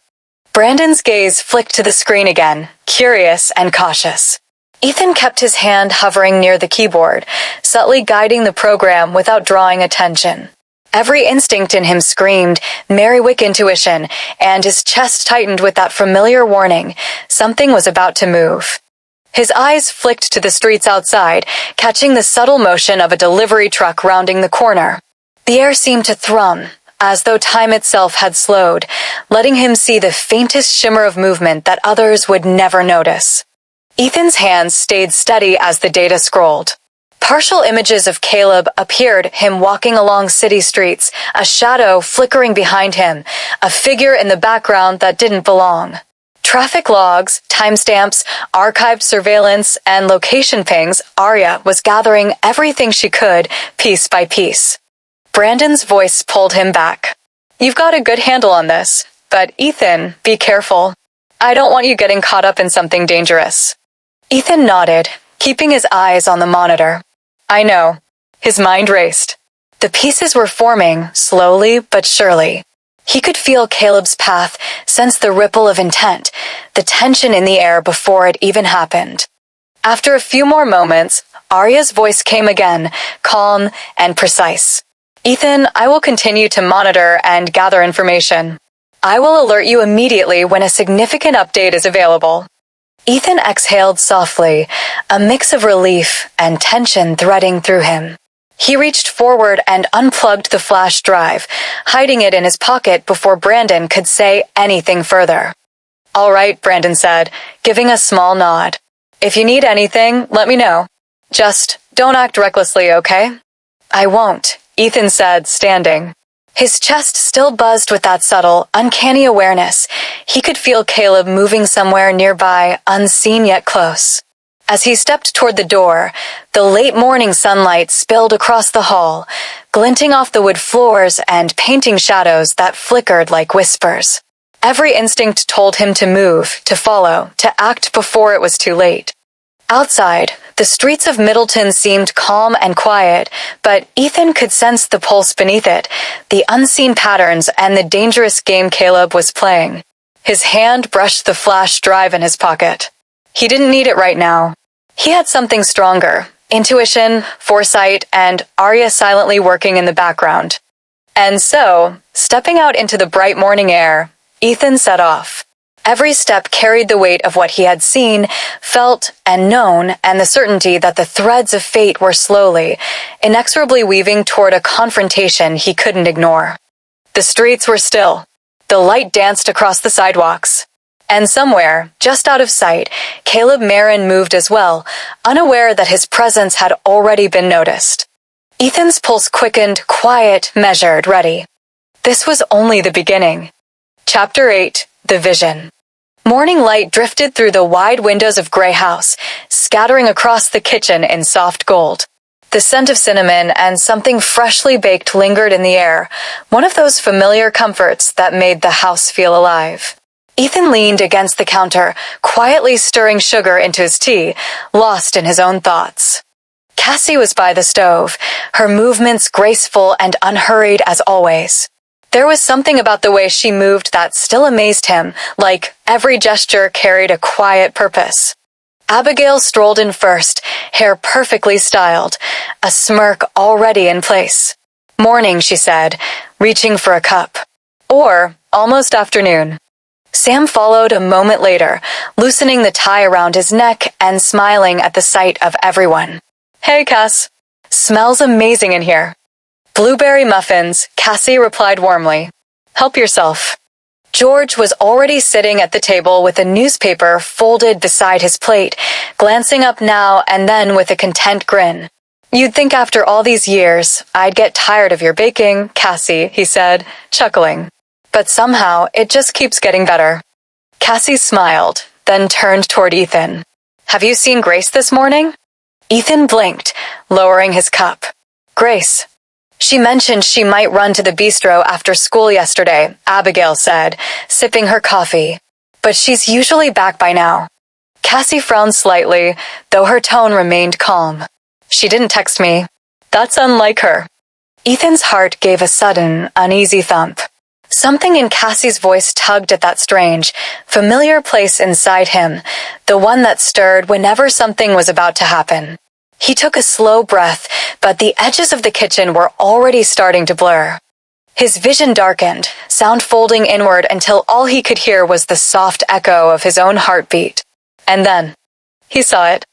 Brandon's gaze flicked to the screen again, curious and cautious. Ethan kept his hand hovering near the keyboard, subtly guiding the program without drawing attention. Every instinct in him screamed Merrywick intuition, and his chest tightened with that familiar warning. Something was about to move. His eyes flicked to the streets outside, catching the subtle motion of a delivery truck rounding the corner. The air seemed to thrum, as though time itself had slowed, letting him see the faintest shimmer of movement that others would never notice. Ethan's hands stayed steady as the data scrolled. Partial images of Caleb appeared, him walking along city streets, a shadow flickering behind him, a figure in the background that didn't belong. Traffic logs, timestamps, archived surveillance, and location pings, Arya was gathering everything she could, piece by piece. Brandon's voice pulled him back. You've got a good handle on this, but Ethan, be careful. I don't want you getting caught up in something dangerous. Ethan nodded, keeping his eyes on the monitor. I know. His mind raced. The pieces were forming, slowly but surely. He could feel Caleb's path, sense the ripple of intent, the tension in the air before it even happened. After a few more moments, Arya's voice came again, calm and precise. Ethan, I will continue to monitor and gather information. I will alert you immediately when a significant update is available. Ethan exhaled softly, a mix of relief and tension threading through him. He reached forward and unplugged the flash drive, hiding it in his pocket before Brandon could say anything further. All right, Brandon said, giving a small nod. If you need anything, let me know. Just don't act recklessly, okay? I won't, Ethan said, standing. His chest still buzzed with that subtle, uncanny awareness. He could feel Caleb moving somewhere nearby, unseen yet close. As he stepped toward the door, the late morning sunlight spilled across the hall, glinting off the wood floors and painting shadows that flickered like whispers. Every instinct told him to move, to follow, to act before it was too late. Outside, the streets of Middleton seemed calm and quiet, but Ethan could sense the pulse beneath it, the unseen patterns and the dangerous game Caleb was playing. His hand brushed the flash drive in his pocket. He didn't need it right now. He had something stronger, intuition, foresight, and Arya silently working in the background. And so, stepping out into the bright morning air, Ethan set off. Every step carried the weight of what he had seen, felt, and known, and the certainty that the threads of fate were slowly, inexorably weaving toward a confrontation he couldn't ignore. The streets were still. The light danced across the sidewalks. And somewhere, just out of sight, Caleb Marin moved as well, unaware that his presence had already been noticed. Ethan's pulse quickened, quiet, measured, ready. This was only the beginning. Chapter 8. The Vision. Morning light drifted through the wide windows of Grey House, scattering across the kitchen in soft gold. The scent of cinnamon and something freshly baked lingered in the air, one of those familiar comforts that made the house feel alive. Ethan leaned against the counter, quietly stirring sugar into his tea, lost in his own thoughts. Cassie was by the stove, her movements graceful and unhurried as always. There was something about the way she moved that still amazed him, like every gesture carried a quiet purpose. Abigail strolled in first, hair perfectly styled, a smirk already in place. Morning, she said, reaching for a cup. Or almost afternoon. Sam followed a moment later, loosening the tie around his neck and smiling at the sight of everyone. Hey, Cass. Smells amazing in here. Blueberry muffins, Cassie replied warmly. Help yourself. George was already sitting at the table with a newspaper folded beside his plate, glancing up now and then with a content grin. You'd think after all these years, I'd get tired of your baking, Cassie, he said, chuckling. But somehow, it just keeps getting better. Cassie smiled, then turned toward Ethan. Have you seen Grace this morning? Ethan blinked, lowering his cup. Grace. She mentioned she might run to the bistro after school yesterday, Abigail said, sipping her coffee. But she's usually back by now. Cassie frowned slightly, though her tone remained calm. She didn't text me. That's unlike her. Ethan's heart gave a sudden, uneasy thump. Something in Cassie's voice tugged at that strange, familiar place inside him, the one that stirred whenever something was about to happen. He took a slow breath, but the edges of the kitchen were already starting to blur. His vision darkened, sound folding inward until all he could hear was the soft echo of his own heartbeat. And then, he saw it.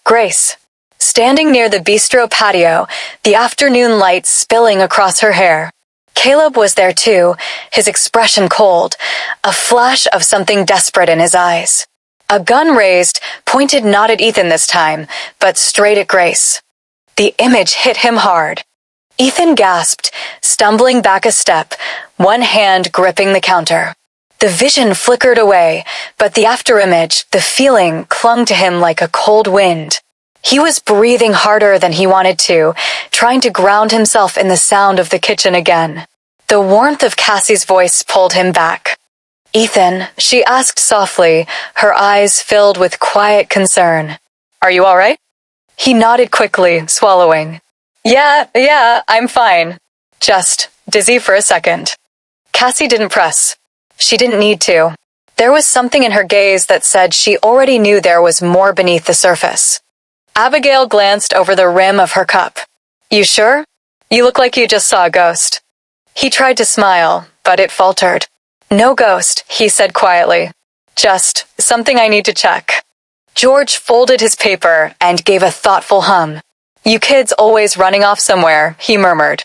Grace, standing near the bistro patio, the afternoon light spilling across her hair. Caleb was there too, his expression cold, a flash of something desperate in his eyes. A gun raised, pointed not at Ethan this time, but straight at Grace. The image hit him hard. Ethan gasped, stumbling back a step, one hand gripping the counter. The vision flickered away, but the afterimage, the feeling, clung to him like a cold wind. He was breathing harder than he wanted to, trying to ground himself in the sound of the kitchen again. The warmth of Cassie's voice pulled him back. Ethan, she asked softly, her eyes filled with quiet concern. Are you all right? He nodded quickly, swallowing. Yeah, I'm fine. Just dizzy for a second. Cassie didn't press. She didn't need to. There was something in her gaze that said she already knew there was more beneath the surface. Abigail glanced over the rim of her cup. You sure? You look like you just saw a ghost. He tried to smile, but it faltered. No ghost, he said quietly. Just something I need to check. George folded his paper and gave a thoughtful hum. You kids always running off somewhere, he murmured.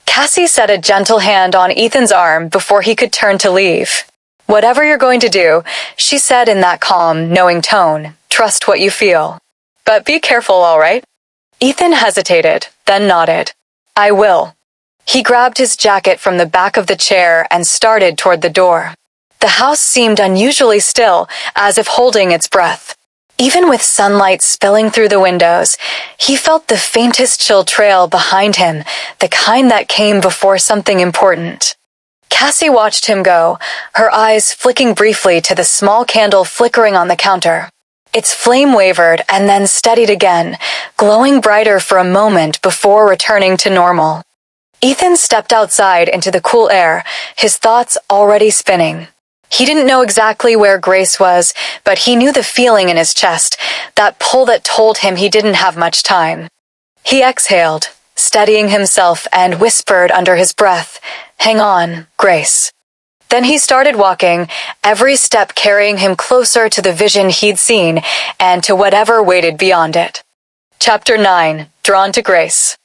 Cassie set a gentle hand on Ethan's arm before he could turn to leave. Whatever you're going to do, she said in that calm, knowing tone, trust what you feel. But be careful, all right? Ethan hesitated, then nodded. I will. He grabbed his jacket from the back of the chair and started toward the door. The house seemed unusually still, as if holding its breath. Even with sunlight spilling through the windows, he felt the faintest chill trail behind him, the kind that came before something important. Cassie watched him go, her eyes flicking briefly to the small candle flickering on the counter. Its flame wavered and then steadied again, glowing brighter for a moment before returning to normal. Ethan stepped outside into the cool air, his thoughts already spinning. He didn't know exactly where Grace was, but he knew the feeling in his chest, that pull that told him he didn't have much time. He exhaled, steadying himself, and whispered under his breath, Hang on, Grace. Then he started walking, every step carrying him closer to the vision he'd seen and to whatever waited beyond it. Chapter 9. Drawn to Grace.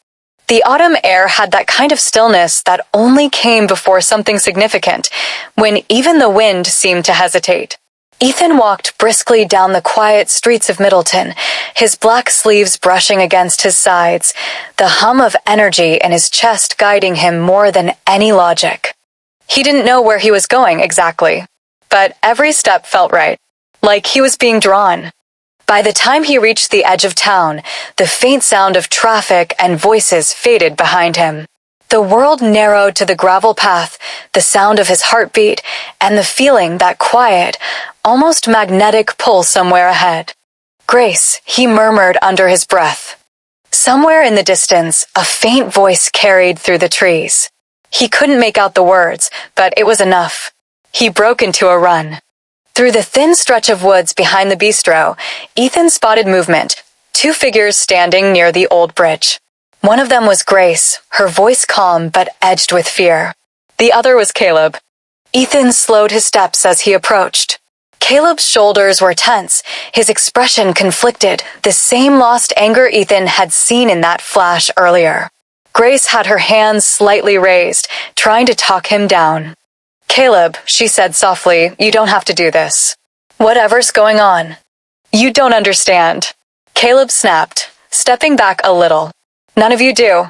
The autumn air had that kind of stillness that only came before something significant, when even the wind seemed to hesitate. Ethan walked briskly down the quiet streets of Middleton, his black sleeves brushing against his sides, the hum of energy in his chest guiding him more than any logic. He didn't know where he was going exactly, but every step felt right, like he was being drawn. By the time he reached the edge of town, the faint sound of traffic and voices faded behind him. The world narrowed to the gravel path, the sound of his heartbeat, and the feeling that quiet, almost magnetic pull somewhere ahead. Grace, he murmured under his breath. Somewhere in the distance, a faint voice carried through the trees. He couldn't make out the words, but it was enough. He broke into a run. Through the thin stretch of woods behind the bistro, Ethan spotted movement, 2 figures standing near the old bridge. One of them was Grace, her voice calm but edged with fear. The other was Caleb. Ethan slowed his steps as he approached. Caleb's shoulders were tense, his expression conflicted, the same lost anger Ethan had seen in that flash earlier. Grace had her hands slightly raised, trying to talk him down. "Caleb," she said softly, "you don't have to do this. Whatever's going on. You don't understand." Caleb snapped, stepping back a little. "None of you do."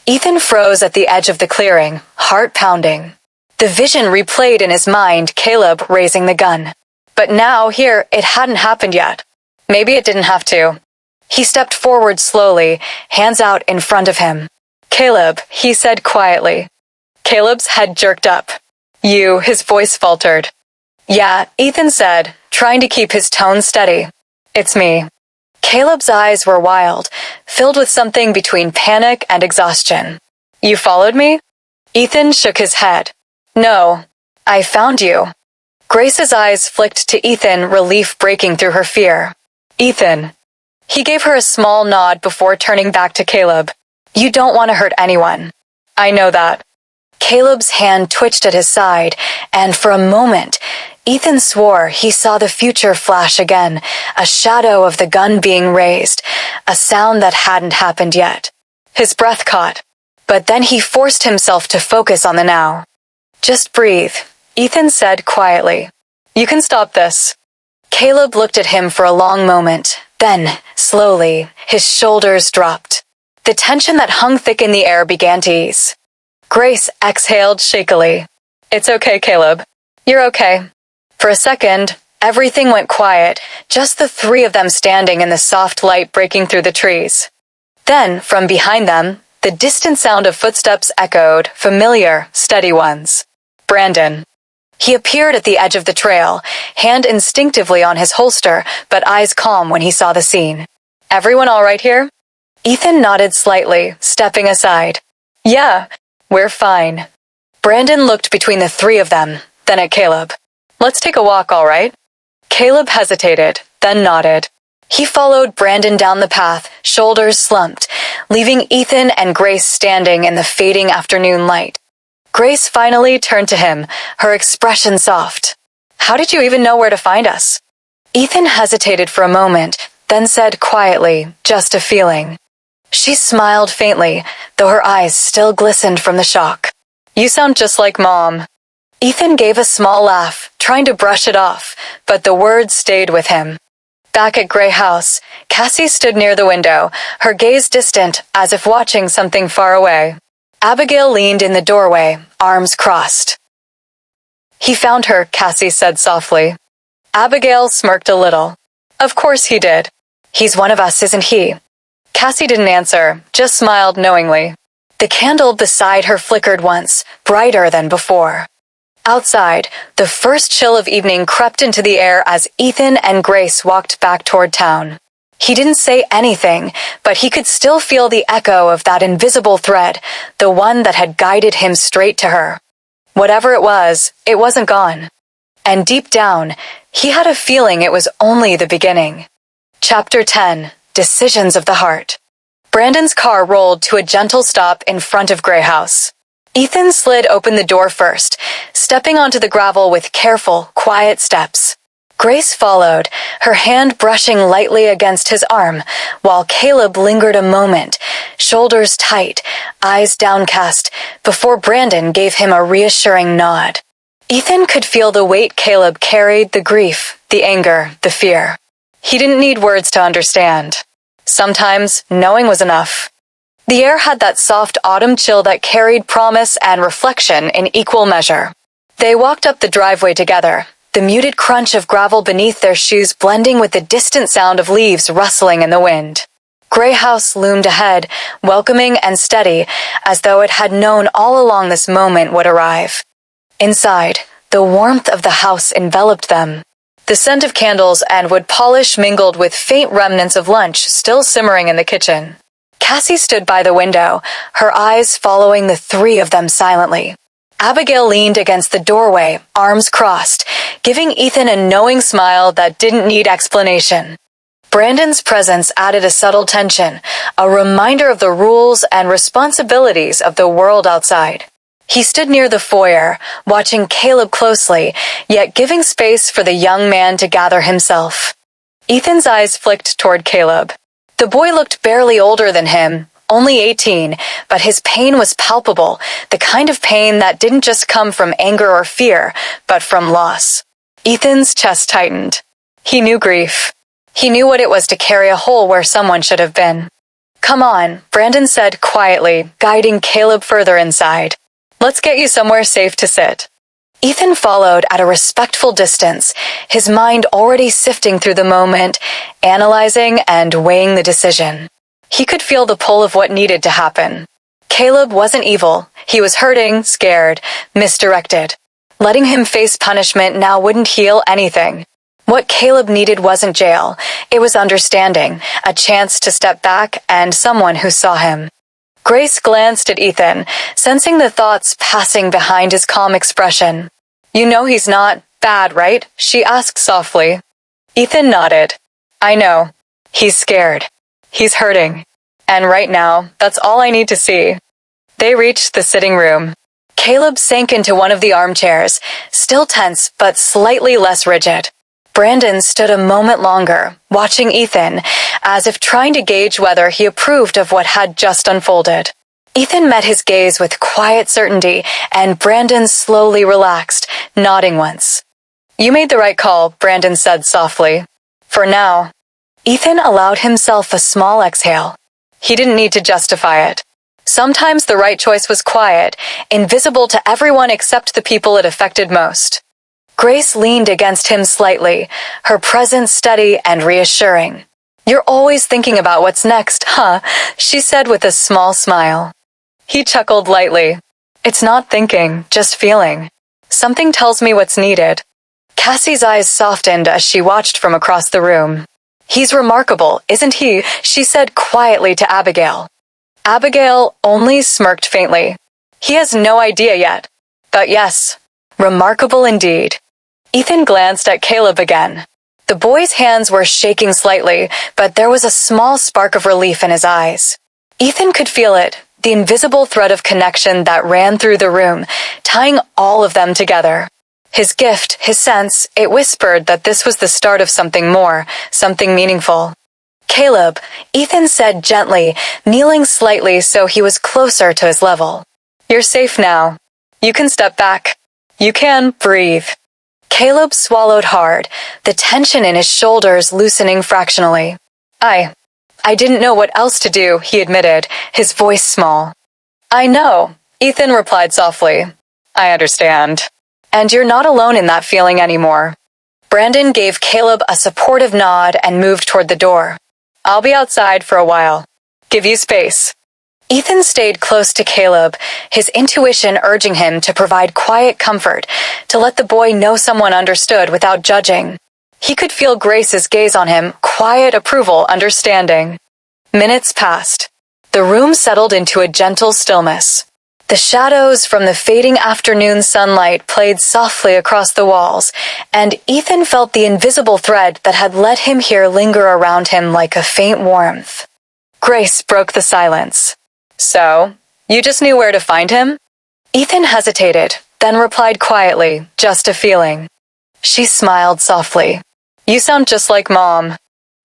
Ethan froze at the edge of the clearing, heart pounding. The vision replayed in his mind, Caleb raising the gun. But now, here, it hadn't happened yet. Maybe it didn't have to. He stepped forward slowly, hands out in front of him. "Caleb," he said quietly. Caleb's head jerked up. "You," his voice faltered. "Yeah," Ethan said, trying to keep his tone steady. "It's me." Caleb's eyes were wild, filled with something between panic and exhaustion. "You followed me?" Ethan shook his head. "No. I found you." Grace's eyes flicked to Ethan, relief breaking through her fear. "Ethan." He gave her a small nod before turning back to Caleb. "You don't want to hurt anyone." "I know that." Caleb's hand twitched at his side, and for a moment, Ethan swore he saw the future flash again, a shadow of the gun being raised, a sound that hadn't happened yet. His breath caught, but then he forced himself to focus on the now. "Just breathe," Ethan said quietly. "You can stop this." Caleb looked at him for a long moment, then, slowly, his shoulders dropped. The tension that hung thick in the air began to ease. Grace exhaled shakily. "It's okay, Caleb. You're okay." For a second, everything went quiet, just the 3 of them standing in the soft light breaking through the trees. Then, from behind them, the distant sound of footsteps echoed, familiar, steady ones. Brandon. He appeared at the edge of the trail, hand instinctively on his holster, but eyes calm when he saw the scene. "Everyone all right here?" Ethan nodded slightly, stepping aside. "Yeah, we're fine." Brandon looked between the 3 of them, then at Caleb. "Let's take a walk, all right?" Caleb hesitated, then nodded. He followed Brandon down the path, shoulders slumped, leaving Ethan and Grace standing in the fading afternoon light. Grace finally turned to him, her expression soft. "How did you even know where to find us?" Ethan hesitated for a moment, then said quietly, "Just a feeling." She smiled faintly, though her eyes still glistened from the shock. "You sound just like Mom." Ethan gave a small laugh, trying to brush it off, but the words stayed with him. Back at Grey House, Cassie stood near the window, her gaze distant, as if watching something far away. Abigail leaned in the doorway, arms crossed. "He found her," Cassie said softly. Abigail smirked a little. "Of course he did. He's one of us, isn't he?" Cassie didn't answer, just smiled knowingly. The candle beside her flickered once, brighter than before. Outside, the first chill of evening crept into the air as Ethan and Grace walked back toward town. He didn't say anything, but he could still feel the echo of that invisible thread, the one that had guided him straight to her. Whatever it wasn't gone. And deep down, he had a feeling it was only the beginning. Chapter 10. Decisions of the Heart. Brandon's car rolled to a gentle stop in front of Grey House. Ethan slid open the door first, stepping onto the gravel with careful, quiet steps. Grace followed, her hand brushing lightly against his arm, while Caleb lingered a moment, shoulders tight, eyes downcast, before Brandon gave him a reassuring nod. Ethan could feel the weight Caleb carried, the grief, the anger, the fear. He didn't need words to understand. Sometimes, knowing was enough. The air had that soft autumn chill that carried promise and reflection in equal measure. They walked up the driveway together, the muted crunch of gravel beneath their shoes blending with the distant sound of leaves rustling in the wind. Gray House loomed ahead, welcoming and steady, as though it had known all along this moment would arrive. Inside, the warmth of the house enveloped them. The scent of candles and wood polish mingled with faint remnants of lunch still simmering in the kitchen. Cassie stood by the window, her eyes following the three of them silently. Abigail leaned against the doorway, arms crossed, giving Ethan a knowing smile that didn't need explanation. Brandon's presence added a subtle tension, a reminder of the rules and responsibilities of the world outside. He stood near the foyer, watching Caleb closely, yet giving space for the young man to gather himself. Ethan's eyes flicked toward Caleb. The boy looked barely older than him, only 18, but his pain was palpable, the kind of pain that didn't just come from anger or fear, but from loss. Ethan's chest tightened. He knew grief. He knew what it was to carry a hole where someone should have been. "Come on," Brandon said quietly, guiding Caleb further inside. "Let's get you somewhere safe to sit." Ethan followed at a respectful distance, his mind already sifting through the moment, analyzing and weighing the decision. He could feel the pull of what needed to happen. Caleb wasn't evil. He was hurting, scared, misdirected. Letting him face punishment now wouldn't heal anything. What Caleb needed wasn't jail. It was understanding, a chance to step back, and someone who saw him. Grace glanced at Ethan, sensing the thoughts passing behind his calm expression. "You know he's not bad, right?" she asked softly. Ethan nodded. "I know. He's scared. He's hurting. And right now, that's all I need to see." They reached the sitting room. Caleb sank into one of the armchairs, still tense but slightly less rigid. Brandon stood a moment longer, watching Ethan, as if trying to gauge whether he approved of what had just unfolded. Ethan met his gaze with quiet certainty, and Brandon slowly relaxed, nodding once. "You made the right call," Brandon said softly. "For now." Ethan allowed himself a small exhale. He didn't need to justify it. Sometimes the right choice was quiet, invisible to everyone except the people it affected most. Grace leaned against him slightly, her presence steady and reassuring. "You're always thinking about what's next, huh?" she said with a small smile. He chuckled lightly. "It's not thinking, just feeling. Something tells me what's needed." Cassie's eyes softened as she watched from across the room. "He's remarkable, isn't he?" she said quietly to Abigail. Abigail only smirked faintly. "He has no idea yet. But yes, remarkable indeed." Ethan glanced at Caleb again. The boy's hands were shaking slightly, but there was a small spark of relief in his eyes. Ethan could feel it, the invisible thread of connection that ran through the room, tying all of them together. His gift, his sense, it whispered that this was the start of something more, something meaningful. "Caleb," Ethan said gently, kneeling slightly so he was closer to his level. "You're safe now. You can step back. You can breathe." Caleb swallowed hard, the tension in his shoulders loosening fractionally. I didn't know what else to do," he admitted, his voice small. "I know," Ethan replied softly. "I understand. And you're not alone in that feeling anymore." Brandon gave Caleb a supportive nod and moved toward the door. "I'll be outside for a while. Give you space." Ethan stayed close to Caleb, his intuition urging him to provide quiet comfort, to let the boy know someone understood without judging. He could feel Grace's gaze on him, quiet approval, understanding. Minutes passed. The room settled into a gentle stillness. The shadows from the fading afternoon sunlight played softly across the walls, and Ethan felt the invisible thread that had let him here linger around him like a faint warmth. Grace broke the silence. "So, you just knew where to find him?" Ethan hesitated, then replied quietly, just a feeling. She smiled softly. You sound just like Mom.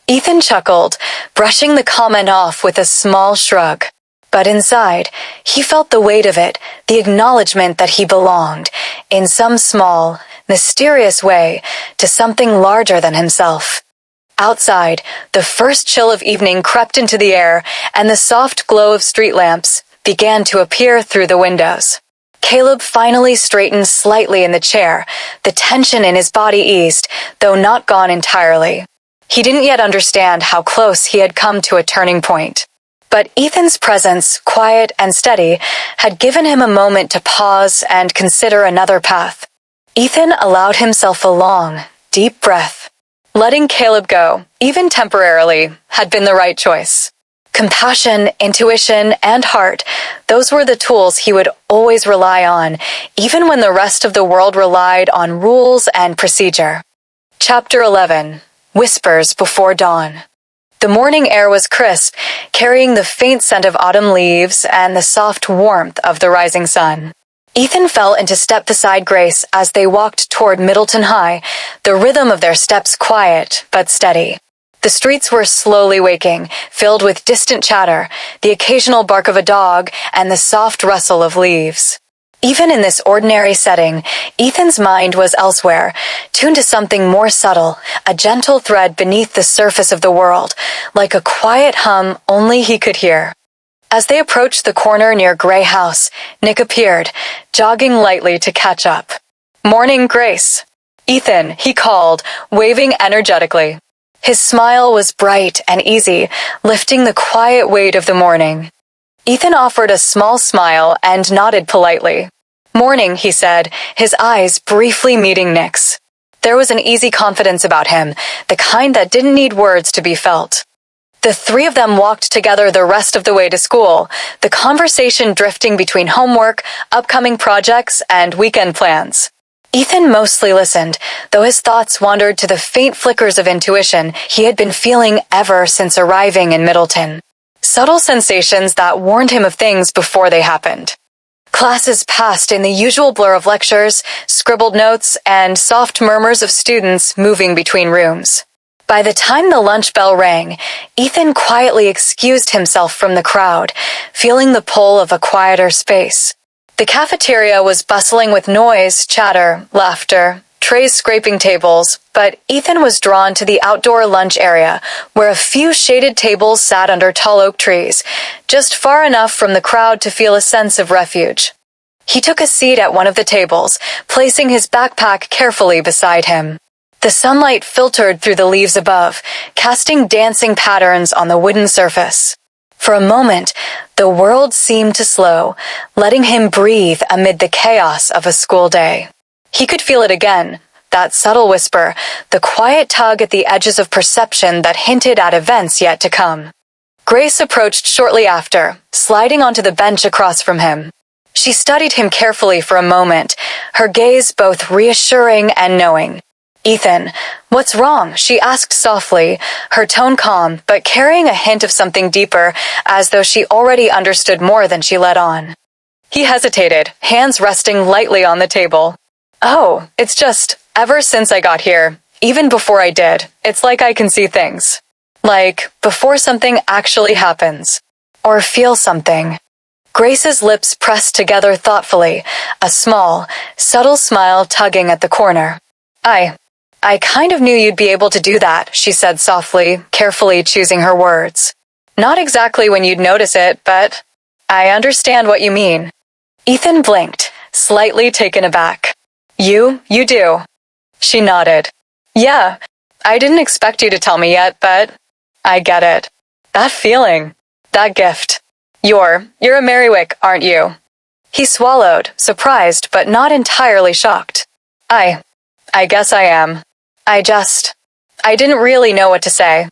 Ethan chuckled, brushing the comment off with a small shrug. But inside, he felt the weight of it, the acknowledgement that he belonged, in some small, mysterious way, to something larger than himself. Outside, the first chill of evening crept into the air, and the soft glow of street lamps began to appear through the windows. Caleb finally straightened slightly in the chair, the tension in his body eased, though not gone entirely. He didn't yet understand how close he had come to a turning point. But Ethan's presence, quiet and steady, had given him a moment to pause and consider another path. Ethan allowed himself a long, deep breath. Letting Caleb go, even temporarily, had been the right choice. Compassion, intuition, and heart, those were the tools he would always rely on, even when the rest of the world relied on rules and procedure. Chapter 11. Whispers Before Dawn. The morning air was crisp, carrying the faint scent of autumn leaves and the soft warmth of the rising sun. Ethan fell into step beside Grace as they walked toward Middleton High, the rhythm of their steps quiet but steady. The streets were slowly waking, filled with distant chatter, the occasional bark of a dog, and the soft rustle of leaves. Even in this ordinary setting, Ethan's mind was elsewhere, tuned to something more subtle, a gentle thread beneath the surface of the world, like a quiet hum only he could hear. As they approached the corner near Gray House, Nick appeared, jogging lightly to catch up. "Morning, Grace." "Ethan," he called, waving energetically. His smile was bright and easy, lifting the quiet weight of the morning. Ethan offered a small smile and nodded politely. "Morning," he said, his eyes briefly meeting Nick's. There was an easy confidence about him, the kind that didn't need words to be felt. The three of them walked together the rest of the way to school, the conversation drifting between homework, upcoming projects, and weekend plans. Ethan mostly listened, though his thoughts wandered to the faint flickers of intuition he had been feeling ever since arriving in Middleton. Subtle sensations that warned him of things before they happened. Classes passed in the usual blur of lectures, scribbled notes, and soft murmurs of students moving between rooms. By the time the lunch bell rang, Ethan quietly excused himself from the crowd, feeling the pull of a quieter space. The cafeteria was bustling with noise, chatter, laughter, trays scraping tables, but Ethan was drawn to the outdoor lunch area, where a few shaded tables sat under tall oak trees, just far enough from the crowd to feel a sense of refuge. He took a seat at one of the tables, placing his backpack carefully beside him. The sunlight filtered through the leaves above, casting dancing patterns on the wooden surface. For a moment, the world seemed to slow, letting him breathe amid the chaos of a school day. He could feel it again, that subtle whisper, the quiet tug at the edges of perception that hinted at events yet to come. Grace approached shortly after, sliding onto the bench across from him. She studied him carefully for a moment, her gaze both reassuring and knowing. "Ethan, what's wrong?" she asked softly, her tone calm, but carrying a hint of something deeper, as though she already understood more than she let on. He hesitated, hands resting lightly on the table. "Oh, it's just, ever since I got here, even before I did, it's like I can see things. Like, before something actually happens. Or feel something." Grace's lips pressed together thoughtfully, a small, subtle smile tugging at the corner. I kind of knew you'd be able to do that," she said softly, carefully choosing her words. "Not exactly when you'd notice it, but I understand what you mean." Ethan blinked, slightly taken aback. You do." She nodded. "Yeah, I didn't expect you to tell me yet, but I get it. That feeling, that gift. You're a Merriwick, aren't you?" He swallowed, surprised but not entirely shocked. I guess I am. I didn't really know what to say."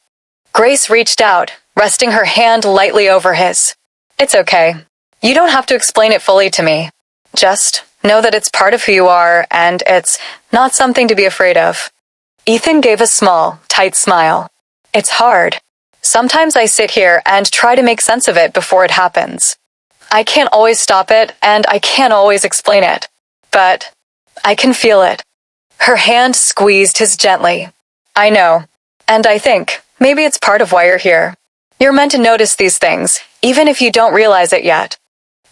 Grace reached out, resting her hand lightly over his. "It's okay. You don't have to explain it fully to me. Just know that it's part of who you are, and it's not something to be afraid of." Ethan gave a small, tight smile. "It's hard. Sometimes I sit here and try to make sense of it before it happens. I can't always stop it, and I can't always explain it. But I can feel it. Her hand squeezed his gently. I know. And I think maybe it's part of why you're here. You're meant to notice these things, even if you don't realize it yet.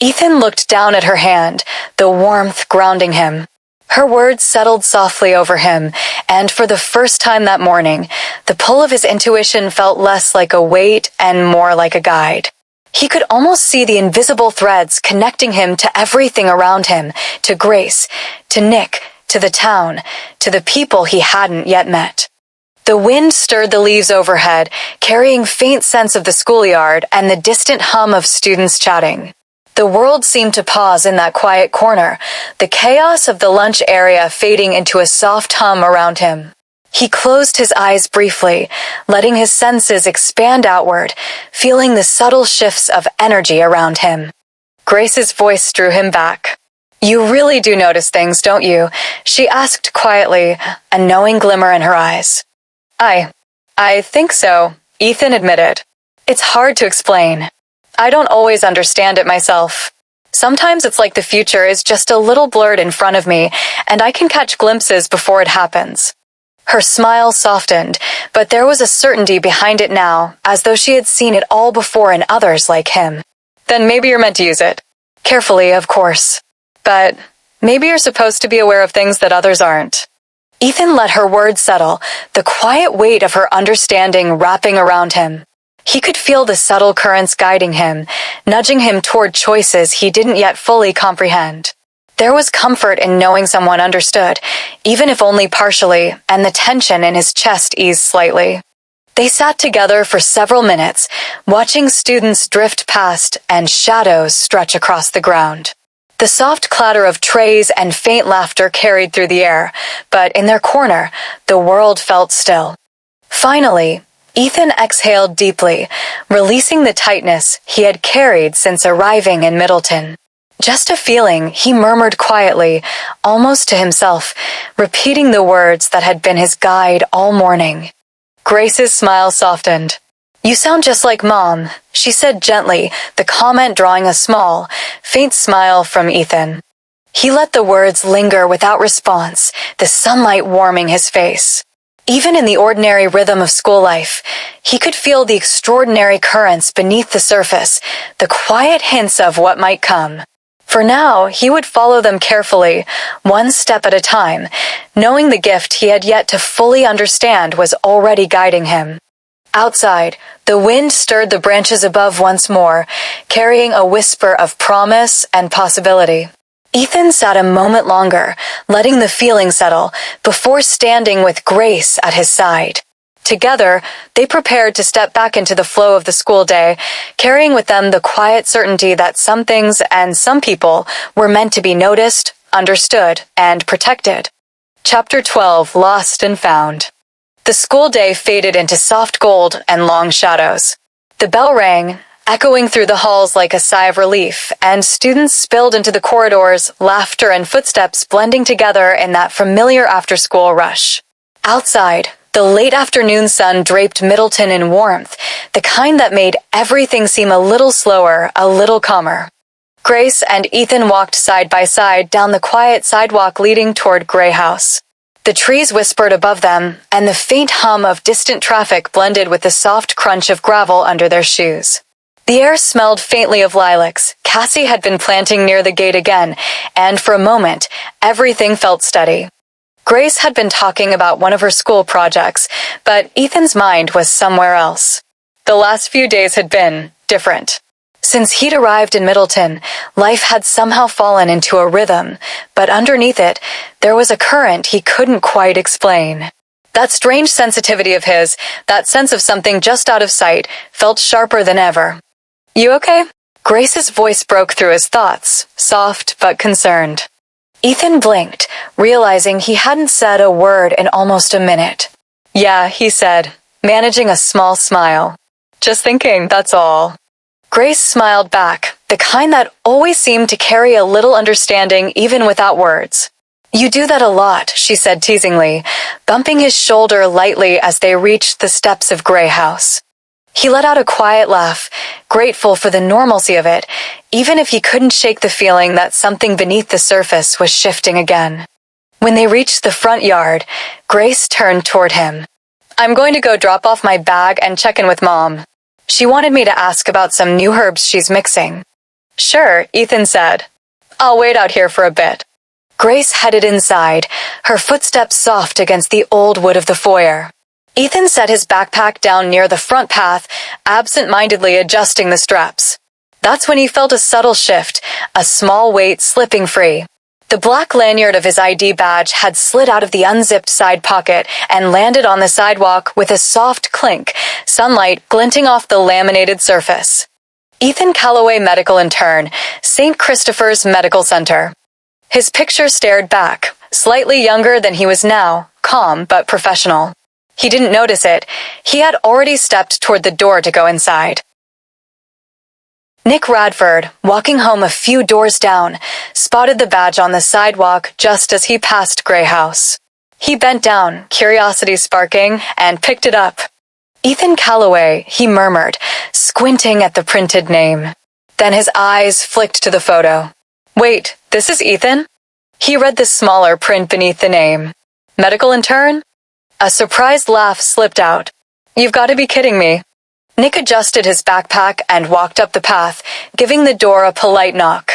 Ethan looked down at her hand, the warmth grounding him. Her words settled softly over him, and for the first time that morning, the pull of his intuition felt less like a weight and more like a guide. He could almost see the invisible threads connecting him to everything around him, to Grace, to Nick, to the town, to the people he hadn't yet met. The wind stirred the leaves overhead, carrying faint scents of the schoolyard and the distant hum of students chatting. The world seemed to pause in that quiet corner, the chaos of the lunch area fading into a soft hum around him. He closed his eyes briefly, letting his senses expand outward, feeling the subtle shifts of energy around him. Grace's voice drew him back. You really do notice things, don't you? She asked quietly, a knowing glimmer in her eyes. I think so, Ethan admitted. It's hard to explain. I don't always understand it myself. Sometimes it's like the future is just a little blurred in front of me, and I can catch glimpses before it happens. Her smile softened, but there was a certainty behind it now, as though she had seen it all before in others like him. Then maybe you're meant to use it. Carefully, of course. But maybe you're supposed to be aware of things that others aren't. Ethan let her words settle, the quiet weight of her understanding wrapping around him. He could feel the subtle currents guiding him, nudging him toward choices he didn't yet fully comprehend. There was comfort in knowing someone understood, even if only partially, and the tension in his chest eased slightly. They sat together for several minutes, watching students drift past and shadows stretch across the ground. The soft clatter of trays and faint laughter carried through the air, but in their corner, the world felt still. Finally, Ethan exhaled deeply, releasing the tightness he had carried since arriving in Middleton. Just a feeling, he murmured quietly, almost to himself, repeating the words that had been his guide all morning. Grace's smile softened. You sound just like Mom, she said gently, the comment drawing a small, faint smile from Ethan. He let the words linger without response, the sunlight warming his face. Even in the ordinary rhythm of school life, he could feel the extraordinary currents beneath the surface, the quiet hints of what might come. For now, he would follow them carefully, one step at a time, knowing the gift he had yet to fully understand was already guiding him. Outside, the wind stirred the branches above once more, carrying a whisper of promise and possibility. Ethan sat a moment longer, letting the feeling settle, before standing with Grace at his side. Together, they prepared to step back into the flow of the school day, carrying with them the quiet certainty that some things and some people were meant to be noticed, understood, and protected. Chapter 12, Lost and Found. The school day faded into soft gold and long shadows. The bell rang, echoing through the halls like a sigh of relief, and students spilled into the corridors, laughter and footsteps blending together in that familiar after-school rush. Outside, the late afternoon sun draped Middleton in warmth, the kind that made everything seem a little slower, a little calmer. Grace and Ethan walked side by side down the quiet sidewalk leading toward Gray House. The trees whispered above them, and the faint hum of distant traffic blended with the soft crunch of gravel under their shoes. The air smelled faintly of lilacs. Cassie had been planting near the gate again, and for a moment, everything felt steady. Grace had been talking about one of her school projects, but Ethan's mind was somewhere else. The last few days had been different. Since he'd arrived in Middleton, life had somehow fallen into a rhythm, but underneath it, there was a current he couldn't quite explain. That strange sensitivity of his, that sense of something just out of sight, felt sharper than ever. You okay? Grace's voice broke through his thoughts, soft but concerned. Ethan blinked, realizing he hadn't said a word in almost a minute. Yeah, he said, managing a small smile. Just thinking, that's all. Grace smiled back, the kind that always seemed to carry a little understanding even without words. You do that a lot, she said teasingly, bumping his shoulder lightly as they reached the steps of Gray House. He let out a quiet laugh, grateful for the normalcy of it, even if he couldn't shake the feeling that something beneath the surface was shifting again. When they reached the front yard, Grace turned toward him. "I'm going to go drop off my bag and check in with Mom. She wanted me to ask about some new herbs she's mixing." "Sure," Ethan said. "I'll wait out here for a bit." Grace headed inside, her footsteps soft against the old wood of the foyer. Ethan set his backpack down near the front path, absent-mindedly adjusting the straps. That's when he felt a subtle shift, a small weight slipping free. The black lanyard of his ID badge had slid out of the unzipped side pocket and landed on the sidewalk with a soft clink, sunlight glinting off the laminated surface. Ethan Calloway, medical intern, St. Christopher's Medical Center. His picture stared back, slightly younger than he was now, calm but professional. He didn't notice it. He had already stepped toward the door to go inside. Nick Radford, walking home a few doors down, spotted the badge on the sidewalk just as he passed Gray House. He bent down, curiosity sparking, and picked it up. "Ethan Calloway," he murmured, squinting at the printed name. Then his eyes flicked to the photo. "Wait, this is Ethan?" He read the smaller print beneath the name. "Medical intern?" A surprised laugh slipped out. "You've got to be kidding me." Nick adjusted his backpack and walked up the path, giving the door a polite knock.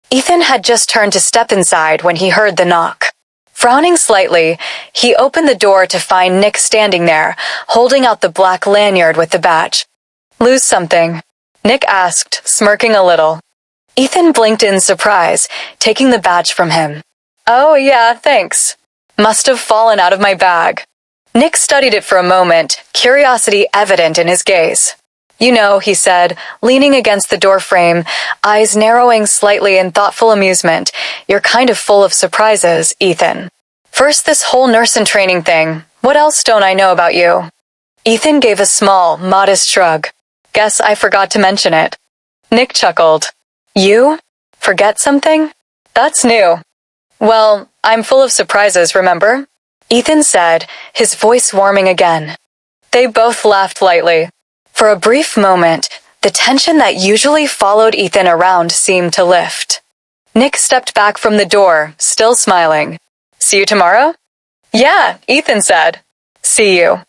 Ethan had just turned to step inside when he heard the knock. Frowning slightly, he opened the door to find Nick standing there, holding out the black lanyard with the badge. "Lose something?" Nick asked, smirking a little. Ethan blinked in surprise, taking the badge from him. "Oh yeah, thanks. Must have fallen out of my bag." Nick studied it for a moment, curiosity evident in his gaze. "You know," he said, leaning against the doorframe, eyes narrowing slightly in thoughtful amusement, "you're kind of full of surprises, Ethan. First this whole nurse in training thing. What else don't I know about you?" Ethan gave a small, modest shrug. "Guess I forgot to mention it." Nick chuckled. "You? Forget something? That's new." "Well, I'm full of surprises, remember?" Ethan said, his voice warming again. They both laughed lightly. For a brief moment, the tension that usually followed Ethan around seemed to lift. Nick stepped back from the door, still smiling. "See you tomorrow?" "Yeah," Ethan said. "See you."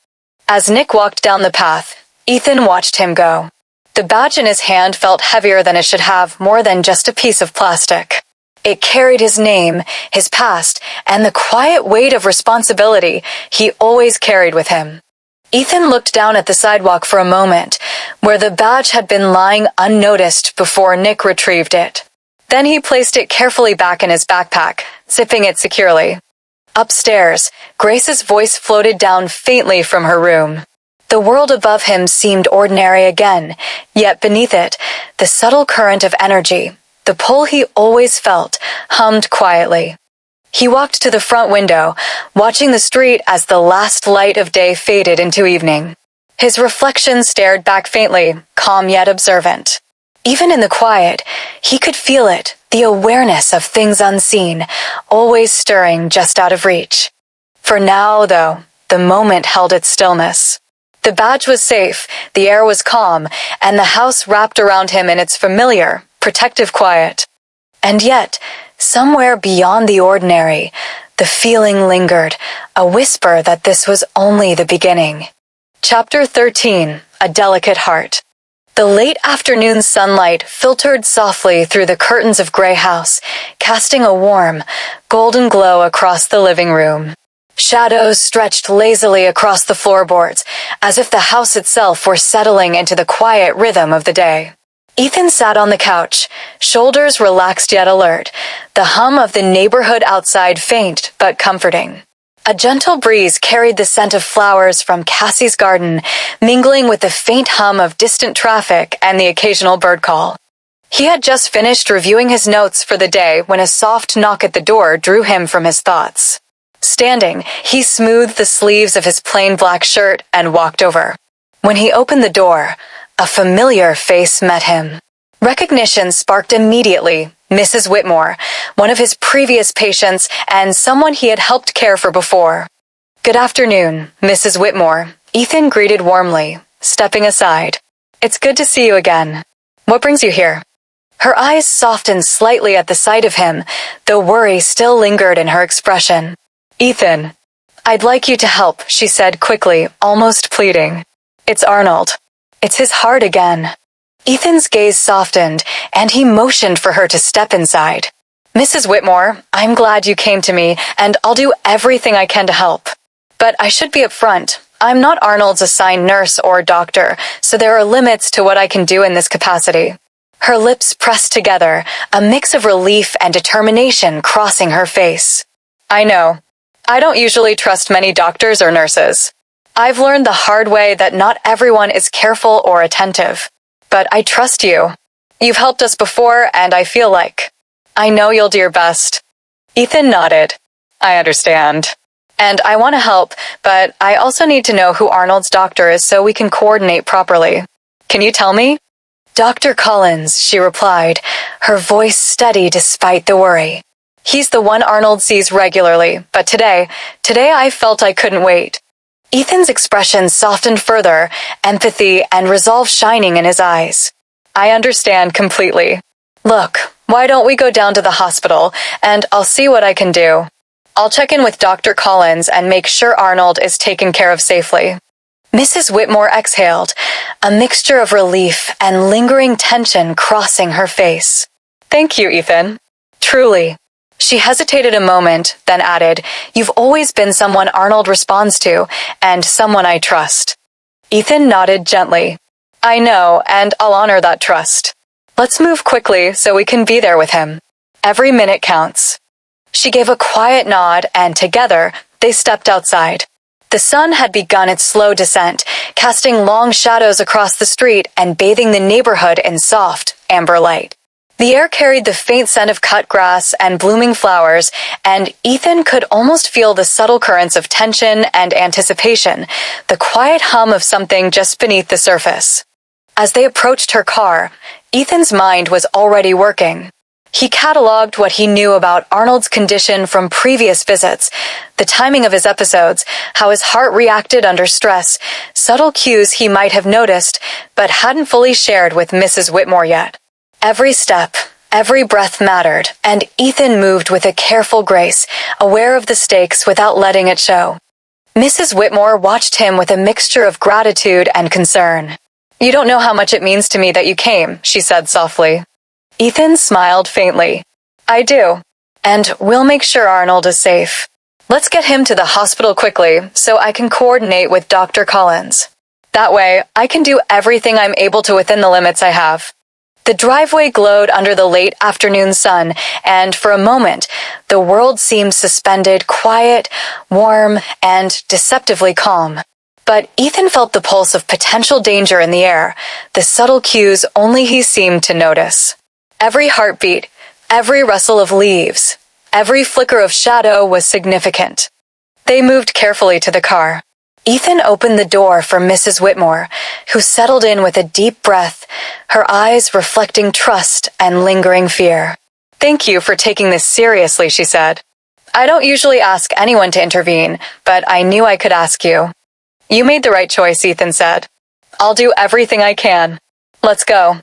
As Nick walked down the path, Ethan watched him go. The badge in his hand felt heavier than it should have, more than just a piece of plastic. It carried his name, his past, and the quiet weight of responsibility he always carried with him. Ethan looked down at the sidewalk for a moment, where the badge had been lying unnoticed before Nick retrieved it. Then he placed it carefully back in his backpack, zipping it securely. Upstairs, Grace's voice floated down faintly from her room. The world above him seemed ordinary again, yet beneath it, the subtle current of energy, the pull he always felt, hummed quietly. He walked to the front window, watching the street as the last light of day faded into evening. His reflection stared back faintly, calm yet observant. Even in the quiet, he could feel it, the awareness of things unseen, always stirring just out of reach. For now, though, the moment held its stillness. The badge was safe, the air was calm, and the house wrapped around him in its familiar, protective quiet. And yet, somewhere beyond the ordinary, the feeling lingered, a whisper that this was only the beginning. Chapter 13, A Delicate Heart. The late afternoon sunlight filtered softly through the curtains of Gray House, casting a warm, golden glow across the living room. Shadows stretched lazily across the floorboards, as if the house itself were settling into the quiet rhythm of the day. Ethan sat on the couch, shoulders relaxed yet alert, the hum of the neighborhood outside faint but comforting. A gentle breeze carried the scent of flowers from Cassie's garden, mingling with the faint hum of distant traffic and the occasional bird call. He had just finished reviewing his notes for the day when a soft knock at the door drew him from his thoughts. Standing, he smoothed the sleeves of his plain black shirt and walked over. When he opened the door, a familiar face met him. Recognition sparked immediately. Mrs. Whitmore, one of his previous patients and someone he had helped care for before. "Good afternoon, Mrs. Whitmore," Ethan greeted warmly, stepping aside. It's good to see you again. What brings you here? Her eyes softened slightly at the sight of him, though worry still lingered in her expression. Ethan, I'd like you to help, she said quickly, almost pleading. It's Arnold. It's his heart again. Ethan's gaze softened, and he motioned for her to step inside. Mrs. Whitmore, I'm glad you came to me, and I'll do everything I can to help. But I should be upfront. I'm not Arnold's assigned nurse or doctor, so there are limits to what I can do in this capacity. Her lips pressed together, a mix of relief and determination crossing her face. I know. I don't usually trust many doctors or nurses. I've learned the hard way that not everyone is careful or attentive. But I trust you. You've helped us before, and I feel like I know you'll do your best. Ethan nodded. I understand. And I want to help, but I also need to know who Arnold's doctor is so we can coordinate properly. Can you tell me? Dr. Collins, she replied, her voice steady despite the worry. He's the one Arnold sees regularly, but today I felt I couldn't wait. Ethan's expression softened further, empathy and resolve shining in his eyes. I understand completely. Look, why don't we go down to the hospital, and I'll see what I can do. I'll check in with Dr. Collins and make sure Arnold is taken care of safely. Mrs. Whitmore exhaled, a mixture of relief and lingering tension crossing her face. Thank you, Ethan. Truly. She hesitated a moment, then added, You've always been someone Arnold responds to, and someone I trust. Ethan nodded gently. I know, and I'll honor that trust. Let's move quickly so we can be there with him. Every minute counts. She gave a quiet nod, and together, they stepped outside. The sun had begun its slow descent, casting long shadows across the street and bathing the neighborhood in soft, amber light. The air carried the faint scent of cut grass and blooming flowers, and Ethan could almost feel the subtle currents of tension and anticipation, the quiet hum of something just beneath the surface. As they approached her car, Ethan's mind was already working. He cataloged what he knew about Arnold's condition from previous visits, the timing of his episodes, how his heart reacted under stress, subtle cues he might have noticed, but hadn't fully shared with Mrs. Whitmore yet. Every step, every breath mattered, and Ethan moved with a careful grace, aware of the stakes without letting it show. Mrs. Whitmore watched him with a mixture of gratitude and concern. You don't know how much it means to me that you came, she said softly. Ethan smiled faintly. I do. And we'll make sure Arnold is safe. Let's get him to the hospital quickly so I can coordinate with Dr. Collins. That way, I can do everything I'm able to within the limits I have. The driveway glowed under the late afternoon sun, and for a moment, the world seemed suspended, quiet, warm, and deceptively calm. But Ethan felt the pulse of potential danger in the air, the subtle cues only he seemed to notice. Every heartbeat, every rustle of leaves, every flicker of shadow was significant. They moved carefully to the car. Ethan opened the door for Mrs. Whitmore, who settled in with a deep breath, her eyes reflecting trust and lingering fear. Thank you for taking this seriously, she said. I don't usually ask anyone to intervene, but I knew I could ask you. You made the right choice, Ethan said. I'll do everything I can. Let's go.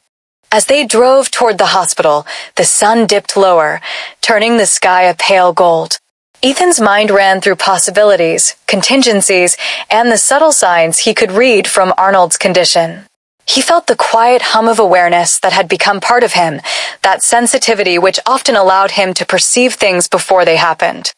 As they drove toward the hospital, the sun dipped lower, turning the sky a pale gold. Ethan's mind ran through possibilities, contingencies, and the subtle signs he could read from Arnold's condition. He felt the quiet hum of awareness that had become part of him, that sensitivity which often allowed him to perceive things before they happened.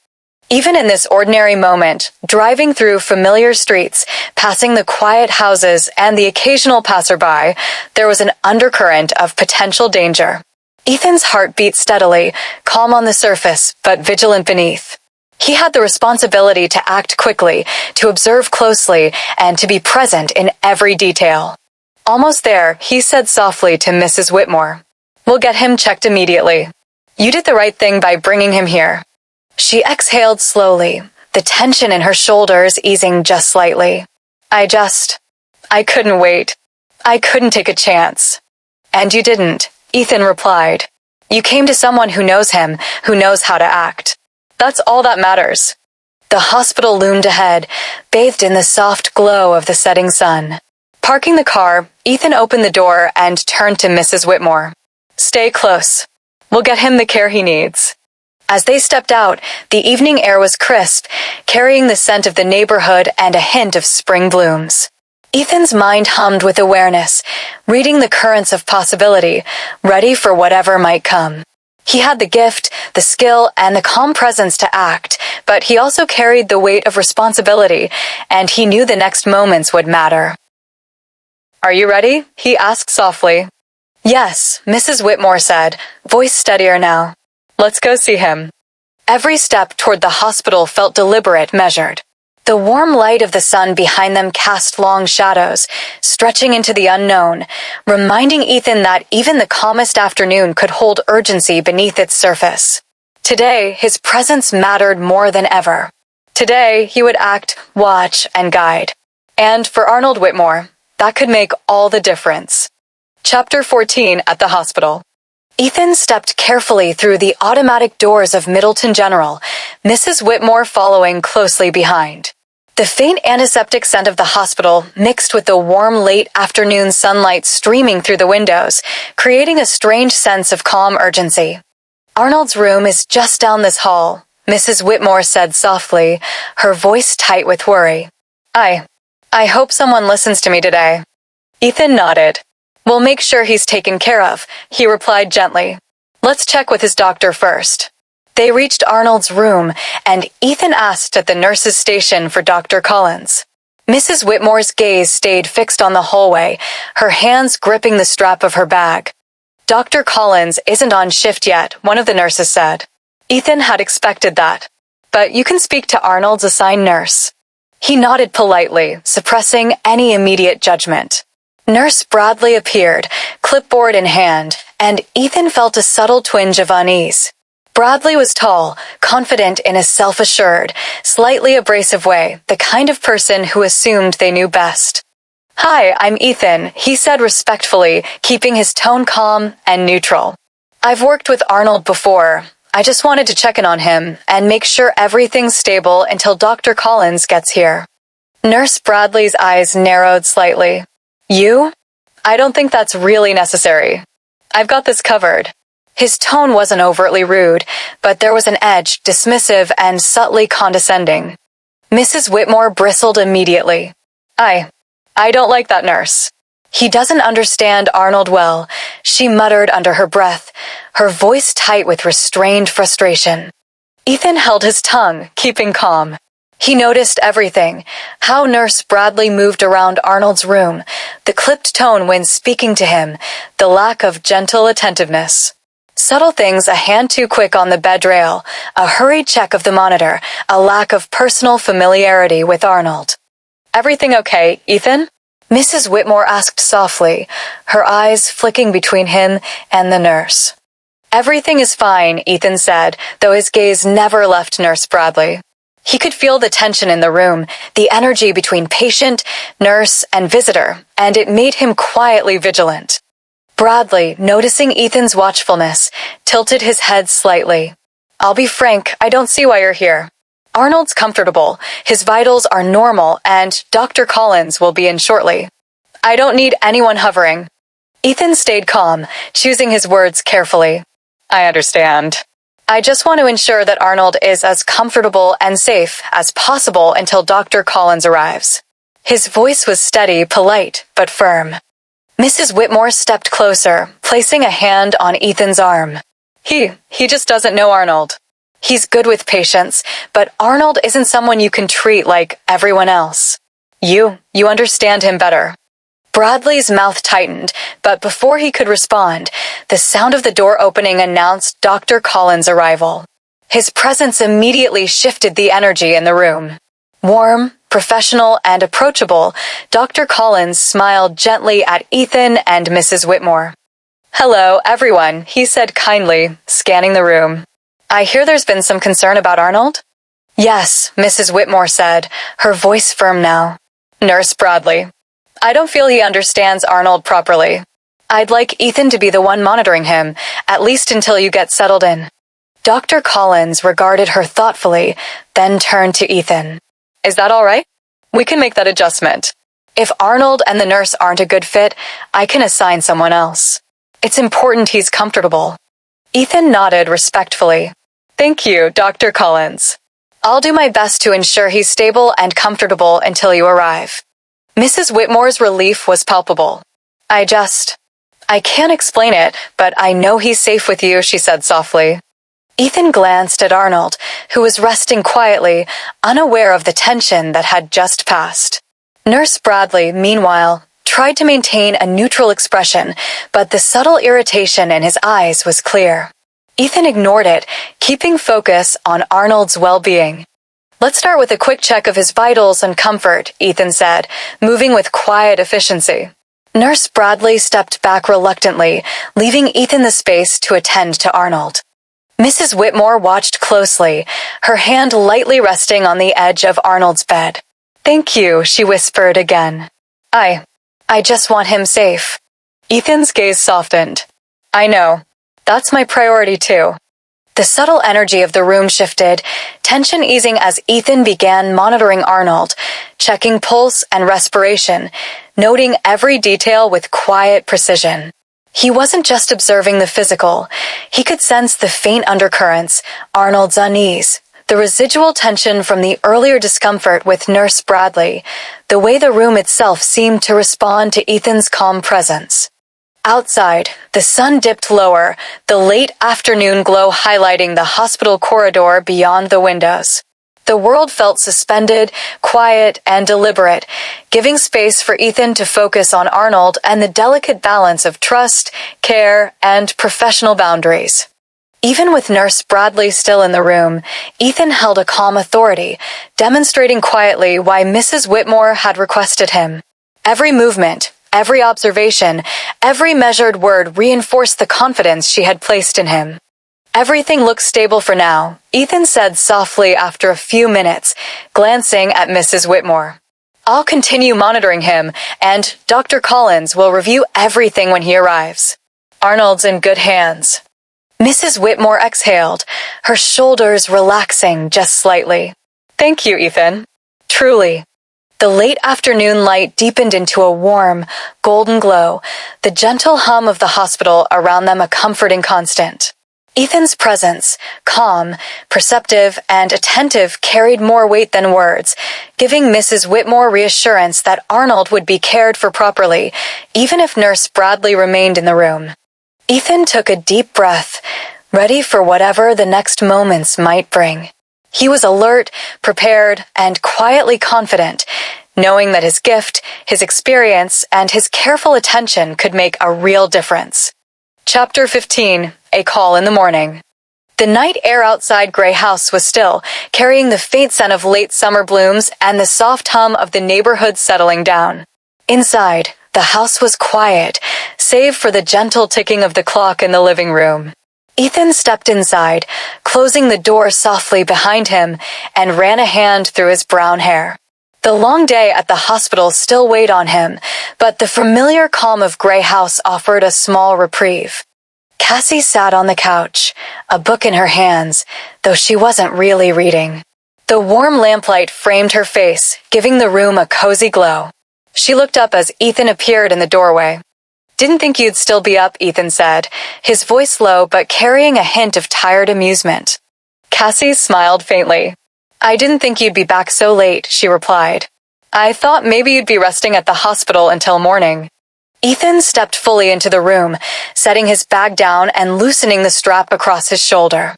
Even in this ordinary moment, driving through familiar streets, passing the quiet houses and the occasional passerby, there was an undercurrent of potential danger. Ethan's heart beat steadily, calm on the surface, but vigilant beneath. He had the responsibility to act quickly, to observe closely, and to be present in every detail. Almost there, he said softly to Mrs. Whitmore, We'll get him checked immediately. You did the right thing by bringing him here. She exhaled slowly, the tension in her shoulders easing just slightly. I couldn't wait. I couldn't take a chance. And you didn't, Ethan replied. You came to someone who knows him, who knows how to act. That's all that matters. The hospital loomed ahead, bathed in the soft glow of the setting sun. Parking the car, Ethan opened the door and turned to Mrs. Whitmore. "Stay close. We'll get him the care he needs." As they stepped out, the evening air was crisp, carrying the scent of the neighborhood and a hint of spring blooms. Ethan's mind hummed with awareness, reading the currents of possibility, ready for whatever might come. He had the gift, the skill, and the calm presence to act, but he also carried the weight of responsibility, and he knew the next moments would matter. "Are you ready?" he asked softly. "Yes," Mrs. Whitmore said, voice steadier now. "Let's go see him." Every step toward the hospital felt deliberate, measured. The warm light of the sun behind them cast long shadows, stretching into the unknown, reminding Ethan that even the calmest afternoon could hold urgency beneath its surface. Today, his presence mattered more than ever. Today, he would act, watch, and guide. And for Arnold Whitmore, that could make all the difference. Chapter 14 at the hospital. Ethan stepped carefully through the automatic doors of Middleton General, Mrs. Whitmore following closely behind. The faint antiseptic scent of the hospital mixed with the warm late afternoon sunlight streaming through the windows, creating a strange sense of calm urgency. "Arnold's room is just down this hall," Mrs. Whitmore said softly, her voice tight with worry. I hope someone listens to me today." Ethan nodded. "We'll make sure he's taken care of," he replied gently. "Let's check with his doctor first." They reached Arnold's room, and Ethan asked at the nurse's station for Dr. Collins. Mrs. Whitmore's gaze stayed fixed on the hallway, her hands gripping the strap of her bag. "Dr. Collins isn't on shift yet," one of the nurses said. Ethan had expected that. "But you can speak to Arnold's assigned nurse." He nodded politely, suppressing any immediate judgment. Nurse Bradley appeared, clipboard in hand, and Ethan felt a subtle twinge of unease. Bradley was tall, confident in a self-assured, slightly abrasive way, the kind of person who assumed they knew best. "Hi, I'm Ethan," he said respectfully, keeping his tone calm and neutral. "I've worked with Arnold before. I just wanted to check in on him and make sure everything's stable until Dr. Collins gets here." Nurse Bradley's eyes narrowed slightly. "You? I don't think that's really necessary. I've got this covered." His tone wasn't overtly rude, but there was an edge, dismissive and subtly condescending. Mrs. Whitmore bristled immediately. I don't like that nurse. He doesn't understand Arnold well," she muttered under her breath, her voice tight with restrained frustration. Ethan held his tongue, keeping calm. He noticed everything, how Nurse Bradley moved around Arnold's room, the clipped tone when speaking to him, the lack of gentle attentiveness. Subtle things a hand too quick on the bed rail, a hurried check of the monitor, a lack of personal familiarity with Arnold. "Everything okay, Ethan?" Mrs. Whitmore asked softly, her eyes flicking between him and the nurse. "Everything is fine," Ethan said, though his gaze never left Nurse Bradley. He could feel the tension in the room, the energy between patient, nurse, and visitor, and it made him quietly vigilant. Bradley, noticing Ethan's watchfulness, tilted his head slightly. "I'll be frank, I don't see why you're here. Arnold's comfortable, his vitals are normal, and Dr. Collins will be in shortly. I don't need anyone hovering." Ethan stayed calm, choosing his words carefully. "I understand. I just want to ensure that Arnold is as comfortable and safe as possible until Dr. Collins arrives." His voice was steady, polite, but firm. Mrs. Whitmore stepped closer, placing a hand on Ethan's arm. He just doesn't know Arnold. He's good with patients, but Arnold isn't someone you can treat like everyone else. You understand him better." Bradley's mouth tightened, but before he could respond, the sound of the door opening announced Dr. Collins' arrival. His presence immediately shifted the energy in the room. Warm, professional, and approachable, Dr. Collins smiled gently at Ethan and Mrs. Whitmore. "Hello, everyone," he said kindly, scanning the room. "I hear there's been some concern about Arnold?" "Yes," Mrs. Whitmore said, her voice firm now. "Nurse Bradley. I don't feel he understands Arnold properly. I'd like Ethan to be the one monitoring him, at least until you get settled in." Dr. Collins regarded her thoughtfully, then turned to Ethan. Is that all right? We can make that adjustment. If Arnold and the nurse aren't a good fit, I can assign someone else. It's important he's comfortable. Ethan nodded respectfully. Thank you, Dr. Collins. I'll do my best to ensure he's stable and comfortable until you arrive. Mrs. Whitmore's relief was palpable. I can't explain it, but I know he's safe with you, she said softly. Ethan glanced at Arnold, who was resting quietly, unaware of the tension that had just passed. Nurse Bradley, meanwhile, tried to maintain a neutral expression, but the subtle irritation in his eyes was clear. Ethan ignored it, keeping focus on Arnold's well-being. Let's start with a quick check of his vitals and comfort, Ethan said, moving with quiet efficiency. Nurse Bradley stepped back reluctantly, leaving Ethan the space to attend to Arnold. Mrs. Whitmore watched closely, her hand lightly resting on the edge of Arnold's bed. Thank you, she whispered again. I just want him safe. Ethan's gaze softened. I know. That's my priority too. The subtle energy of the room shifted, tension easing as Ethan began monitoring Arnold, checking pulse and respiration, noting every detail with quiet precision. He wasn't just observing the physical. He could sense the faint undercurrents, Arnold's unease, the residual tension from the earlier discomfort with Nurse Bradley, the way the room itself seemed to respond to Ethan's calm presence. Outside, the sun dipped lower, the late afternoon glow highlighting the hospital corridor beyond the windows. The world felt suspended, quiet, and deliberate, giving space for Ethan to focus on Arnold and the delicate balance of trust, care, and professional boundaries. Even with Nurse Bradley still in the room, Ethan held a calm authority, demonstrating quietly why Mrs. Whitmore had requested him. Every movement, every observation, every measured word reinforced the confidence she had placed in him. Everything looks stable for now, Ethan said softly after a few minutes, glancing at Mrs. Whitmore. I'll continue monitoring him, and Dr. Collins will review everything when he arrives. Arnold's in good hands. Mrs. Whitmore exhaled, her shoulders relaxing just slightly. Thank you, Ethan. Truly. The late afternoon light deepened into a warm, golden glow, the gentle hum of the hospital around them a comforting constant. Ethan's presence, calm, perceptive, and attentive, carried more weight than words, giving Mrs. Whitmore reassurance that Arnold would be cared for properly, even if Nurse Bradley remained in the room. Ethan took a deep breath, ready for whatever the next moments might bring. He was alert, prepared, and quietly confident, knowing that his gift, his experience, and his careful attention could make a real difference. Chapter 15. A Call in the Morning. The night air outside Gray House was still, carrying the faint scent of late summer blooms and the soft hum of the neighborhood settling down. Inside, the house was quiet, save for the gentle ticking of the clock in the living room. Ethan stepped inside, closing the door softly behind him, and ran a hand through his brown hair. The long day at the hospital still weighed on him, but the familiar calm of Gray House offered a small reprieve. Cassie sat on the couch, a book in her hands, though she wasn't really reading. The warm lamplight framed her face, giving the room a cozy glow. She looked up as Ethan appeared in the doorway. Didn't think you'd still be up, Ethan said, his voice low but carrying a hint of tired amusement. Cassie smiled faintly. I didn't think you'd be back so late, she replied. I thought maybe you'd be resting at the hospital until morning. Ethan stepped fully into the room, setting his bag down and loosening the strap across his shoulder.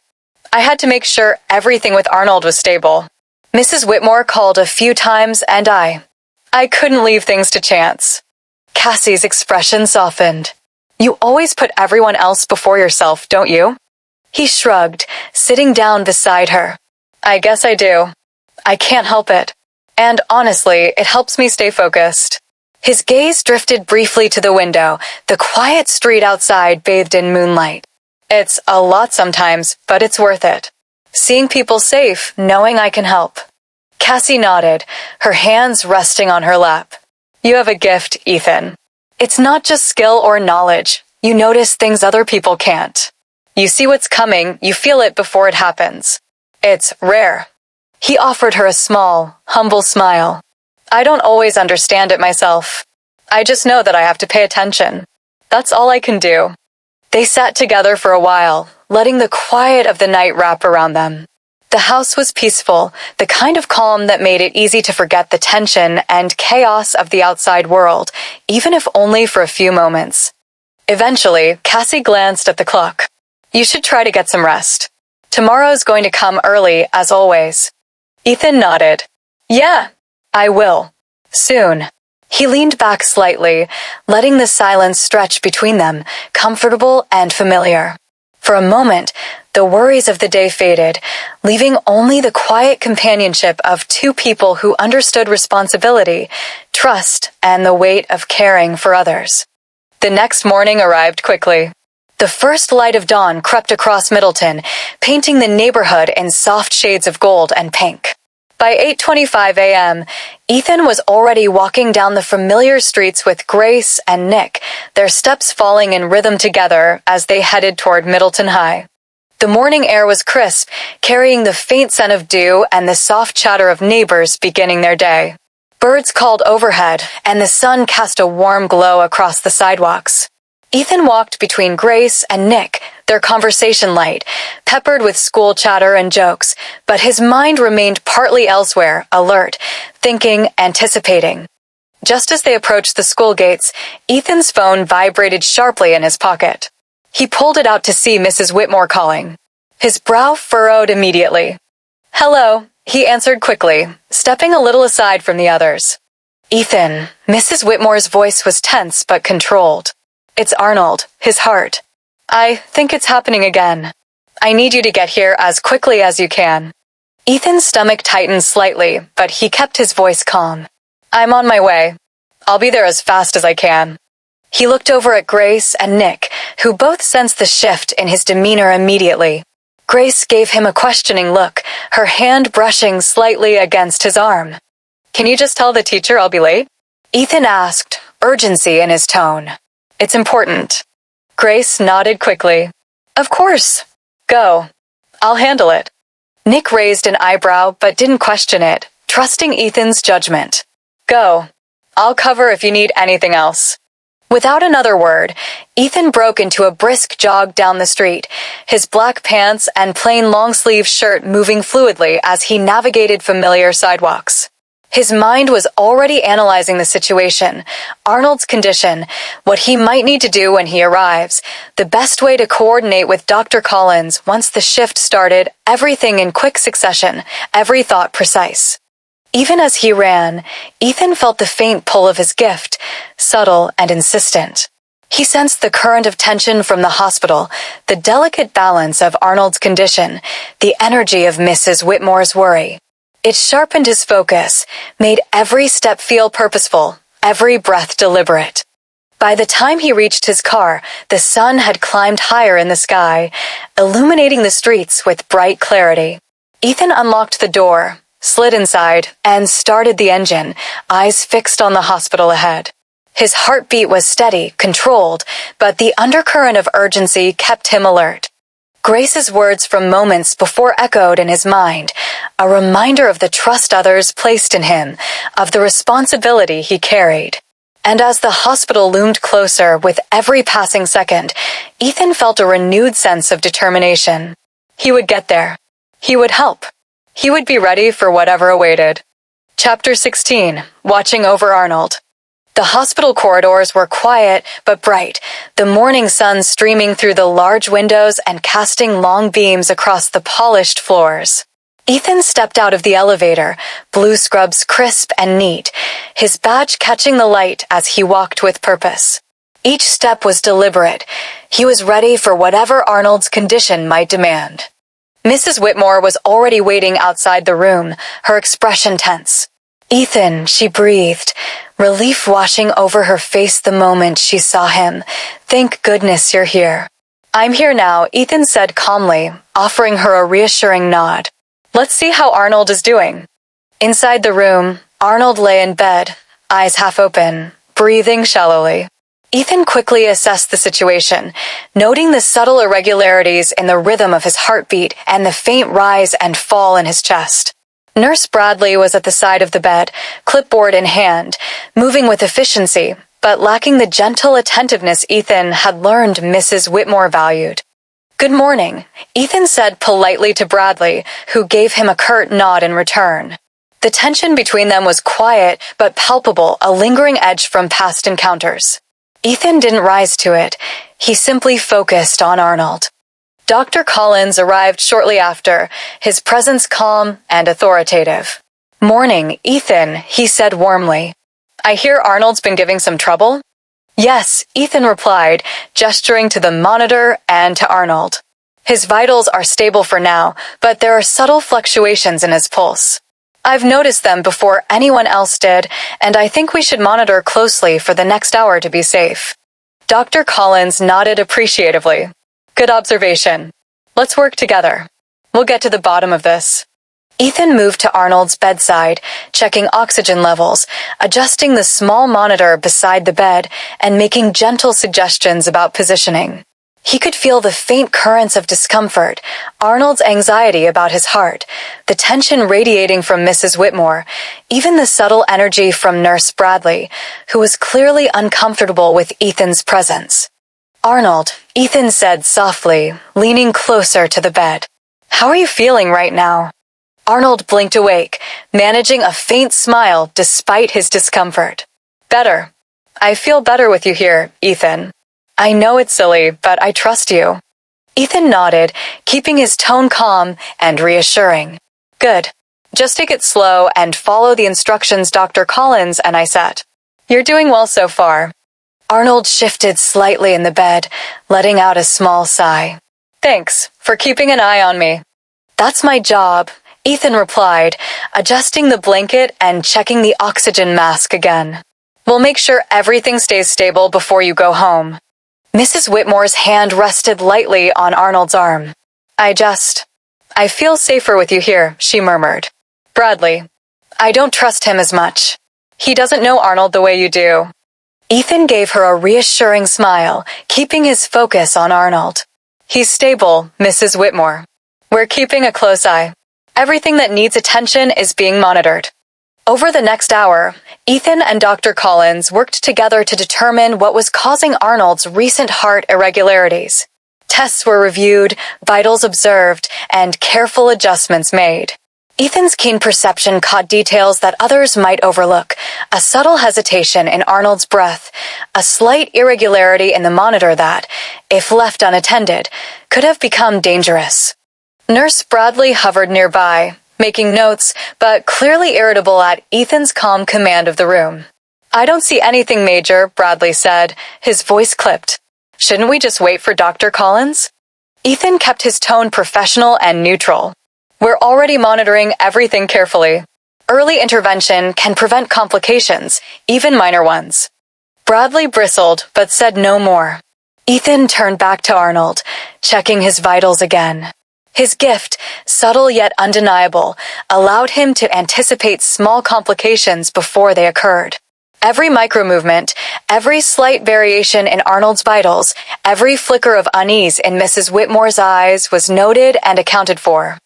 I had to make sure everything with Arnold was stable. Mrs. Whitmore called a few times and I couldn't leave things to chance. Cassie's expression softened. You always put everyone else before yourself, don't you? He shrugged, sitting down beside her. I guess I do. I can't help it. And honestly, it helps me stay focused. His gaze drifted briefly to the window, the quiet street outside bathed in moonlight. It's a lot sometimes, but it's worth it. Seeing people safe, knowing I can help. Cassie nodded, her hands resting on her lap. You have a gift, Ethan. It's not just skill or knowledge. You notice things other people can't. You see what's coming, you feel it before it happens. It's rare. He offered her a small, humble smile. I don't always understand it myself. I just know that I have to pay attention. That's all I can do. They sat together for a while, letting the quiet of the night wrap around them. The house was peaceful, the kind of calm that made it easy to forget the tension and chaos of the outside world, even if only for a few moments. Eventually, Cassie glanced at the clock. You should try to get some rest. Tomorrow's going to come early, as always. Ethan nodded. Yeah, I will. Soon. He leaned back slightly, letting the silence stretch between them, comfortable and familiar. For a moment, the worries of the day faded, leaving only the quiet companionship of two people who understood responsibility, trust, and the weight of caring for others. The next morning arrived quickly. The first light of dawn crept across Middleton, painting the neighborhood in soft shades of gold and pink. By 8:25 a.m., Ethan was already walking down the familiar streets with Grace and Nick, their steps falling in rhythm together as they headed toward Middleton High. The morning air was crisp, carrying the faint scent of dew and the soft chatter of neighbors beginning their day. Birds called overhead, and the sun cast a warm glow across the sidewalks. Ethan walked between Grace and Nick, their conversation light, peppered with school chatter and jokes, but his mind remained partly elsewhere, alert, thinking, anticipating. Just as they approached the school gates, Ethan's phone vibrated sharply in his pocket. He pulled it out to see Mrs. Whitmore calling. His brow furrowed immediately. Hello, he answered quickly, stepping a little aside from the others. Ethan, Mrs. Whitmore's voice was tense but controlled. It's Arnold, his heart. I think it's happening again. I need you to get here as quickly as you can. Ethan's stomach tightened slightly, but he kept his voice calm. I'm on my way. I'll be there as fast as I can. He looked over at Grace and Nick, who both sensed the shift in his demeanor immediately. Grace gave him a questioning look, her hand brushing slightly against his arm. Can you just tell the teacher I'll be late? Ethan asked, urgency in his tone. It's important. Grace nodded quickly. Of course. Go. I'll handle it. Nick raised an eyebrow but didn't question it, trusting Ethan's judgment. Go. I'll cover if you need anything else. Without another word, Ethan broke into a brisk jog down the street, his black pants and plain long-sleeve shirt moving fluidly as he navigated familiar sidewalks. His mind was already analyzing the situation, Arnold's condition, what he might need to do when he arrives, the best way to coordinate with Dr. Collins once the shift started, everything in quick succession, every thought precise. Even as he ran, Ethan felt the faint pull of his gift, subtle and insistent. He sensed the current of tension from the hospital, the delicate balance of Arnold's condition, the energy of Mrs. Whitmore's worry. It sharpened his focus, made every step feel purposeful, every breath deliberate. By the time he reached his car, the sun had climbed higher in the sky, illuminating the streets with bright clarity. Ethan unlocked the door, slid inside, and started the engine, eyes fixed on the hospital ahead. His heartbeat was steady, controlled, but the undercurrent of urgency kept him alert. Grace's words from moments before echoed in his mind, a reminder of the trust others placed in him, of the responsibility he carried. And as the hospital loomed closer with every passing second, Ethan felt a renewed sense of determination. He would get there. He would help. He would be ready for whatever awaited. Chapter 16. Watching over Arnold. The hospital corridors were quiet but bright, the morning sun streaming through the large windows and casting long beams across the polished floors. Ethan stepped out of the elevator, blue scrubs crisp and neat, his badge catching the light as he walked with purpose. Each step was deliberate. He was ready for whatever Arnold's condition might demand. Mrs. Whitmore was already waiting outside the room, her expression tense. Ethan, she breathed, relief washing over her face the moment she saw him. Thank goodness you're here. I'm here now, Ethan said calmly, offering her a reassuring nod. Let's see how Arnold is doing. Inside the room, Arnold lay in bed, eyes half open, breathing shallowly. Ethan quickly assessed the situation, noting the subtle irregularities in the rhythm of his heartbeat and the faint rise and fall in his chest. Nurse Bradley was at the side of the bed, clipboard in hand, moving with efficiency, but lacking the gentle attentiveness Ethan had learned Mrs. Whitmore valued. "Good morning," Ethan said politely to Bradley, who gave him a curt nod in return. The tension between them was quiet but palpable, a lingering edge from past encounters. Ethan didn't rise to it. He simply focused on Arnold. Dr. Collins arrived shortly after, his presence calm and authoritative. "Morning, Ethan," he said warmly. "I hear Arnold's been giving some trouble?" "Yes," Ethan replied, gesturing to the monitor and to Arnold. "His vitals are stable for now, but there are subtle fluctuations in his pulse. I've noticed them before anyone else did, and I think we should monitor closely for the next hour to be safe." Dr. Collins nodded appreciatively. "Good observation. Let's work together. We'll get to the bottom of this." Ethan moved to Arnold's bedside, checking oxygen levels, adjusting the small monitor beside the bed, and making gentle suggestions about positioning. He could feel the faint currents of discomfort, Arnold's anxiety about his heart, the tension radiating from Mrs. Whitmore, even the subtle energy from Nurse Bradley, who was clearly uncomfortable with Ethan's presence. "Arnold," Ethan said softly, leaning closer to the bed. "How are you feeling right now?" Arnold blinked awake, managing a faint smile despite his discomfort. "Better. I feel better with you here, Ethan. I know it's silly, but I trust you." Ethan nodded, keeping his tone calm and reassuring. "Good. Just take it slow and follow the instructions Dr. Collins and I set. You're doing well so far." Arnold shifted slightly in the bed, letting out a small sigh. "Thanks for keeping an eye on me." "That's my job," Ethan replied, adjusting the blanket and checking the oxygen mask again. "We'll make sure everything stays stable before you go home." Mrs. Whitmore's hand rested lightly on Arnold's arm. I feel safer with you here," she murmured. "Bradley, I don't trust him as much. He doesn't know Arnold the way you do." Ethan gave her a reassuring smile, keeping his focus on Arnold. "He's stable, Mrs. Whitmore. We're keeping a close eye. Everything that needs attention is being monitored." Over the next hour, Ethan and Dr. Collins worked together to determine what was causing Arnold's recent heart irregularities. Tests were reviewed, vitals observed, and careful adjustments made. Ethan's keen perception caught details that others might overlook: a subtle hesitation in Arnold's breath, a slight irregularity in the monitor that, if left unattended, could have become dangerous. Nurse Bradley hovered nearby, making notes, but clearly irritable at Ethan's calm command of the room. "I don't see anything major," Bradley said, his voice clipped. "Shouldn't we just wait for Dr. Collins?" Ethan kept his tone professional and neutral. "We're already monitoring everything carefully. Early intervention can prevent complications, even minor ones." Bradley bristled, but said no more. Ethan turned back to Arnold, checking his vitals again. His gift, subtle yet undeniable, allowed him to anticipate small complications before they occurred. Every micromovement, every slight variation in Arnold's vitals, every flicker of unease in Mrs. Whitmore's eyes was noted and accounted for.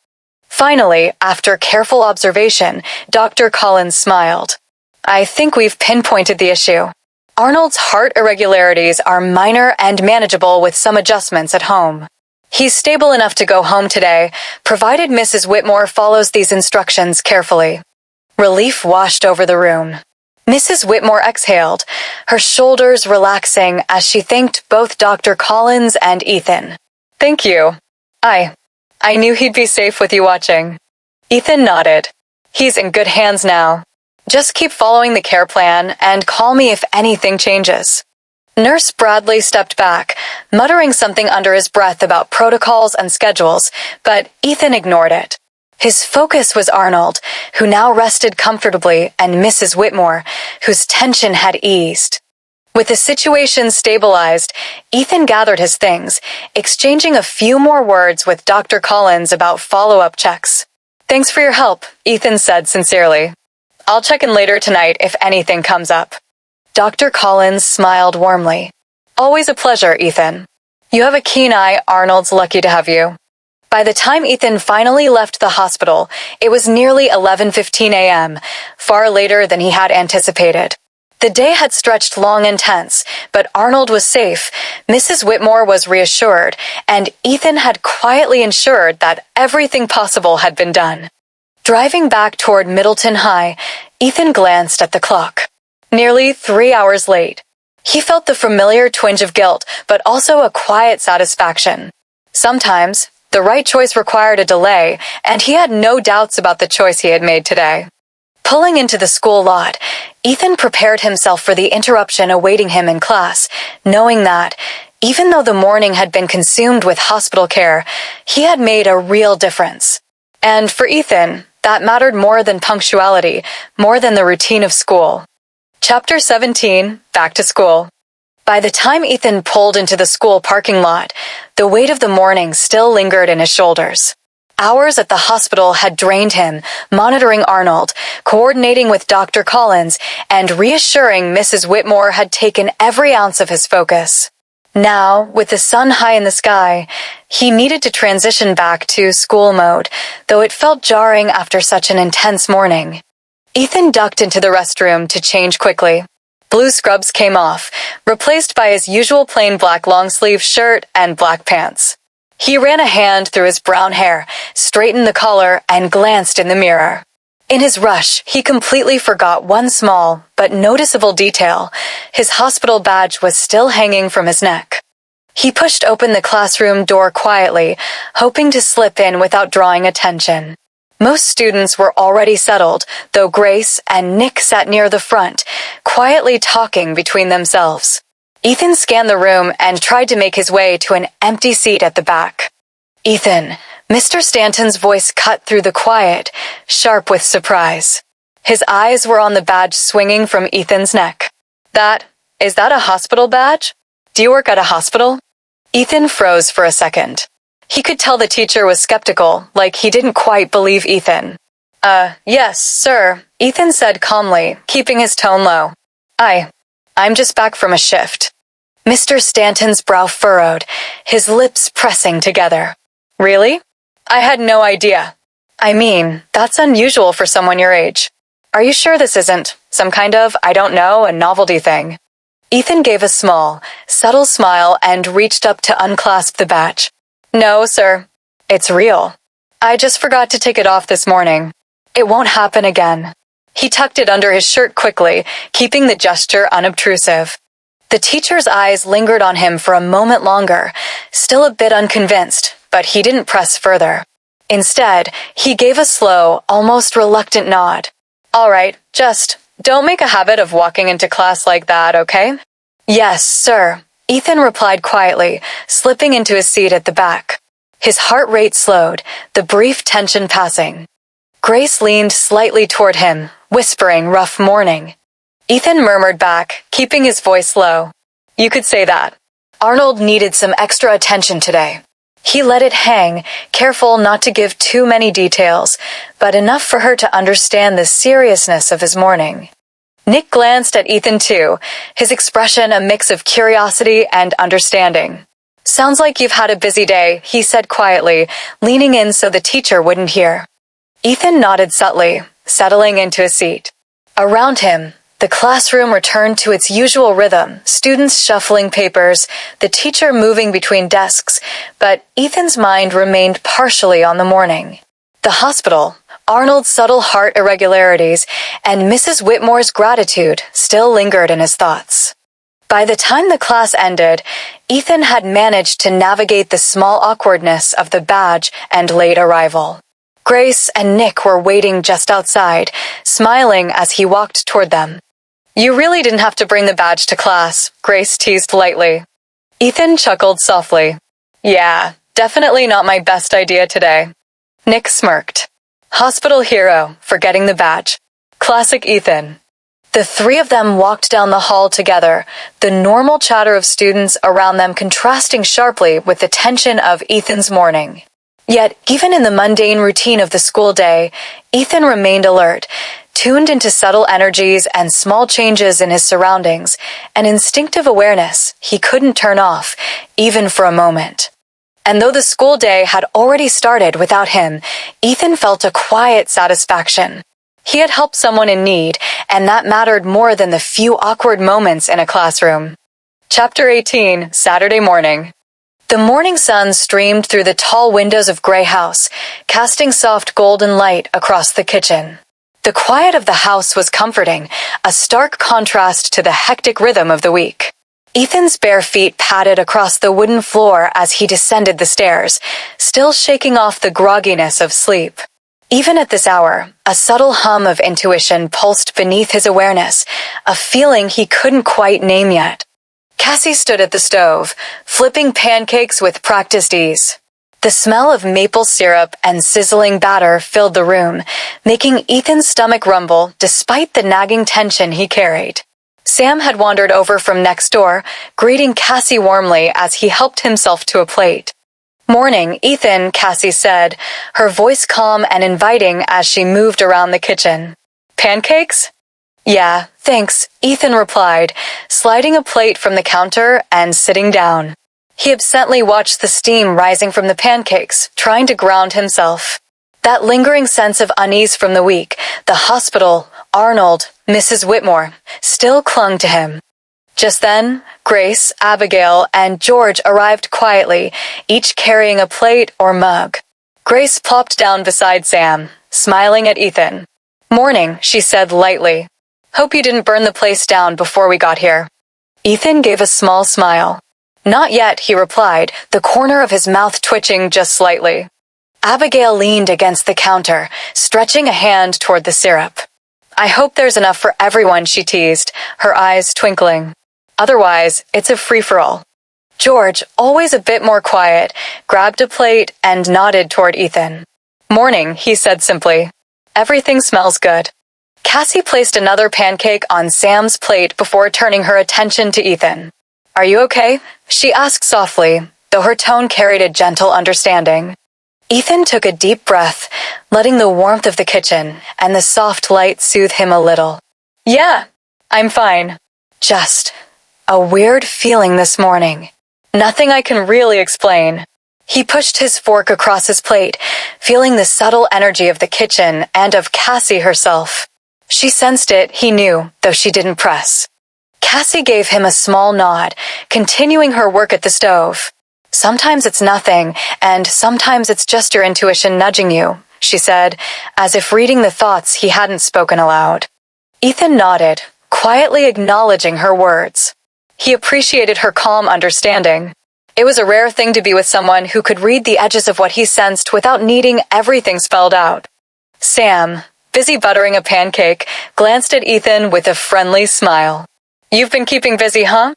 Finally, after careful observation, Dr. Collins smiled. "I think we've pinpointed the issue. Arnold's heart irregularities are minor and manageable with some adjustments at home. He's stable enough to go home today, provided Mrs. Whitmore follows these instructions carefully." Relief washed over the room. Mrs. Whitmore exhaled, her shoulders relaxing as she thanked both Dr. Collins and Ethan. "Thank you. I knew he'd be safe with you watching." Ethan nodded. "He's in good hands now. Just keep following the care plan and call me if anything changes." Nurse Bradley stepped back, muttering something under his breath about protocols and schedules, but Ethan ignored it. His focus was Arnold, who now rested comfortably, and Mrs. Whitmore, whose tension had eased. With the situation stabilized, Ethan gathered his things, exchanging a few more words with Dr. Collins about follow-up checks. "Thanks for your help," Ethan said sincerely. "I'll check in later tonight if anything comes up." Dr. Collins smiled warmly. Always a pleasure, Ethan. You have a keen eye. Arnold's lucky to have you. By the time Ethan finally left the hospital, it was nearly 11:15 a.m., far later than he had anticipated. The day had stretched long and tense, but Arnold was safe, Mrs. Whitmore was reassured, and Ethan had quietly ensured that everything possible had been done. Driving back toward Middleton High, Ethan glanced at the clock. Nearly 3 hours late. He felt the familiar twinge of guilt, but also a quiet satisfaction. Sometimes, the right choice required a delay, and he had no doubts about the choice he had made today. Pulling into the school lot, Ethan prepared himself for the interruption awaiting him in class, knowing that, even though the morning had been consumed with hospital care, he had made a real difference. And for Ethan, that mattered more than punctuality, more than the routine of school. Chapter 17, Back to School. By the time Ethan pulled into the school parking lot, the weight of the morning still lingered in his shoulders. Hours at the hospital had drained him, monitoring Arnold, coordinating with Dr. Collins, and reassuring Mrs. Whitmore had taken every ounce of his focus. Now, with the sun high in the sky, he needed to transition back to school mode, though it felt jarring after such an intense morning. Ethan ducked into the restroom to change quickly. Blue scrubs came off, replaced by his usual plain black long-sleeve shirt and black pants. He ran a hand through his brown hair, straightened the collar, and glanced in the mirror. In his rush, he completely forgot one small but noticeable detail. His hospital badge was still hanging from his neck. He pushed open the classroom door quietly, hoping to slip in without drawing attention. Most students were already settled, though Grace and Nick sat near the front, quietly talking between themselves. Ethan scanned the room and tried to make his way to an empty seat at the back. "Ethan," Mr. Stanton's voice cut through the quiet, sharp with surprise. His eyes were on the badge swinging from Ethan's neck. Is that a hospital badge? Do you work at a hospital?" Ethan froze for a second. He could tell the teacher was skeptical, like he didn't quite believe Ethan. Yes, sir," Ethan said calmly, keeping his tone low. I'm just back from a shift." Mr. Stanton's brow furrowed, his lips pressing together. "Really? I had no idea. I mean, that's unusual for someone your age. Are you sure this isn't some kind of, I don't know, a novelty thing?" Ethan gave a small, subtle smile and reached up to unclasp the badge. "No, sir. It's real. I just forgot to take it off this morning. It won't happen again." He tucked it under his shirt quickly, keeping the gesture unobtrusive. The teacher's eyes lingered on him for a moment longer, still a bit unconvinced, but he didn't press further. Instead, he gave a slow, almost reluctant nod. "All right, just don't make a habit of walking into class like that, okay?" "Yes, sir," Ethan replied quietly, slipping into his seat at the back. His heart rate slowed, the brief tension passing. Grace leaned slightly toward him, whispering rough morning. Ethan murmured back, keeping his voice low. "You could say that." Arnold needed some extra attention today. He let it hang, careful not to give too many details, but enough for her to understand the seriousness of his morning. Nick glanced at Ethan too, his expression a mix of curiosity and understanding. "Sounds like you've had a busy day," he said quietly, leaning in so the teacher wouldn't hear. Ethan nodded subtly, settling into a seat. Around him, the classroom returned to its usual rhythm, students shuffling papers, the teacher moving between desks, but Ethan's mind remained partially on the morning. The hospital, Arnold's subtle heart irregularities, and Mrs. Whitmore's gratitude still lingered in his thoughts. By the time the class ended, Ethan had managed to navigate the small awkwardness of the badge and late arrival. Grace and Nick were waiting just outside, smiling as he walked toward them. "You really didn't have to bring the badge to class," Grace teased lightly. Ethan chuckled softly. "Yeah, definitely not my best idea today." Nick smirked. Hospital hero, forgetting the badge. Classic Ethan. The three of them walked down the hall together, the normal chatter of students around them contrasting sharply with the tension of Ethan's morning. Yet, even in the mundane routine of the school day, Ethan remained alert, tuned into subtle energies and small changes in his surroundings, an instinctive awareness he couldn't turn off, even for a moment. And though the school day had already started without him, Ethan felt a quiet satisfaction. He had helped someone in need, and that mattered more than the few awkward moments in a classroom. Chapter 18, Saturday morning. The morning sun streamed through the tall windows of Gray House, casting soft golden light across the kitchen. The quiet of the house was comforting, a stark contrast to the hectic rhythm of the week. Ethan's bare feet padded across the wooden floor as he descended the stairs, still shaking off the grogginess of sleep. Even at this hour, a subtle hum of intuition pulsed beneath his awareness, a feeling he couldn't quite name yet. Cassie stood at the stove, flipping pancakes with practiced ease. The smell of maple syrup and sizzling batter filled the room, making Ethan's stomach rumble despite the nagging tension he carried. Sam had wandered over from next door, greeting Cassie warmly as he helped himself to a plate. "Morning, Ethan," Cassie said, her voice calm and inviting as she moved around the kitchen. "Pancakes?" "Yeah, thanks," Ethan replied, sliding a plate from the counter and sitting down. He absently watched the steam rising from the pancakes, trying to ground himself. That lingering sense of unease from the week, the hospital, Arnold, Mrs. Whitmore, still clung to him. Just then, Grace, Abigail, and George arrived quietly, each carrying a plate or mug. Grace plopped down beside Sam, smiling at Ethan. "Morning," she said lightly. "Hope you didn't burn the place down before we got here." Ethan gave a small smile. "Not yet," he replied, the corner of his mouth twitching just slightly. Abigail leaned against the counter, stretching a hand toward the syrup. "I hope there's enough for everyone," she teased, her eyes twinkling. "Otherwise, it's a free-for-all." George, always a bit more quiet, grabbed a plate and nodded toward Ethan. "Morning," he said simply. "Everything smells good." Cassie placed another pancake on Sam's plate before turning her attention to Ethan. "Are you okay?" she asked softly, though her tone carried a gentle understanding. Ethan took a deep breath, letting the warmth of the kitchen and the soft light soothe him a little. "Yeah, I'm fine. Just a weird feeling this morning. Nothing I can really explain." He pushed his fork across his plate, feeling the subtle energy of the kitchen and of Cassie herself. She sensed it, he knew, though she didn't press. Cassie gave him a small nod, continuing her work at the stove. "Sometimes it's nothing, and sometimes it's just your intuition nudging you," she said, as if reading the thoughts he hadn't spoken aloud. Ethan nodded, quietly acknowledging her words. He appreciated her calm understanding. It was a rare thing to be with someone who could read the edges of what he sensed without needing everything spelled out. Sam, busy buttering a pancake, glanced at Ethan with a friendly smile. "You've been keeping busy, huh?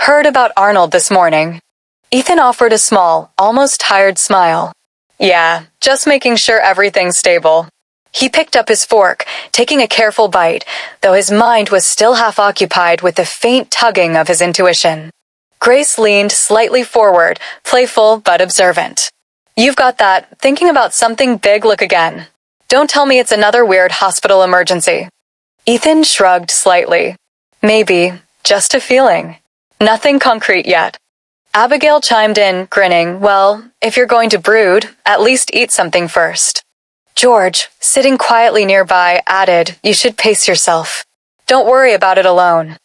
Heard about Arnold this morning." Ethan offered a small, almost tired smile. "Yeah, just making sure everything's stable." He picked up his fork, taking a careful bite, though his mind was still half occupied with the faint tugging of his intuition. Grace leaned slightly forward, playful but observant. "You've got that thinking about something big look again. Don't tell me it's another weird hospital emergency." Ethan shrugged slightly. "Maybe, just a feeling. Nothing concrete yet." Abigail chimed in, grinning, "Well, if you're going to brood, at least eat something first." George, sitting quietly nearby, added, "You should pace yourself. Don't worry about it alone."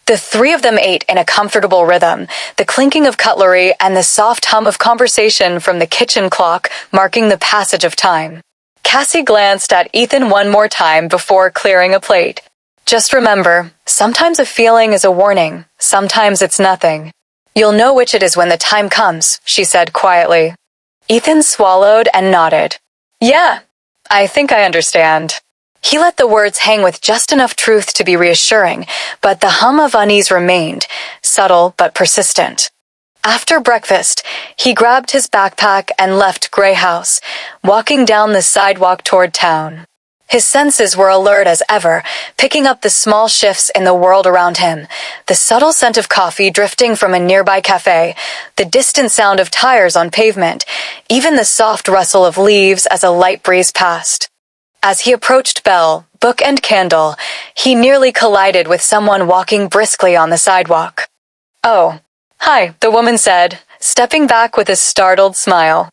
The three of them ate in a comfortable rhythm, the clinking of cutlery and the soft hum of conversation from the kitchen clock marking the passage of time. Cassie glanced at Ethan one more time before clearing a plate. "Just remember, sometimes a feeling is a warning, sometimes it's nothing. You'll know which it is when the time comes," she said quietly. Ethan swallowed and nodded. "Yeah, I think I understand." He let the words hang with just enough truth to be reassuring, but the hum of unease remained, subtle but persistent. After breakfast, he grabbed his backpack and left Gray House, walking down the sidewalk toward town. His senses were alert as ever, picking up the small shifts in the world around him, the subtle scent of coffee drifting from a nearby cafe, the distant sound of tires on pavement, even the soft rustle of leaves as a light breeze passed. As he approached Belle, book and candle, he nearly collided with someone walking briskly on the sidewalk. "Oh, hi," the woman said, stepping back with a startled smile.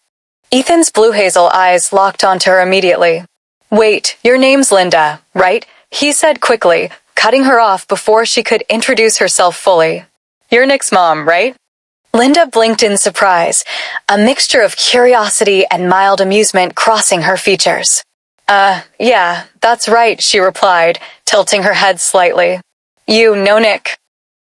Ethan's blue hazel eyes locked onto her immediately. "Wait, your name's Linda, right?" he said quickly, cutting her off before she could introduce herself fully. "You're Nick's mom, right?" Linda blinked in surprise, a mixture of curiosity and mild amusement crossing her features. Yeah, that's right," she replied, tilting her head slightly. "You know Nick?"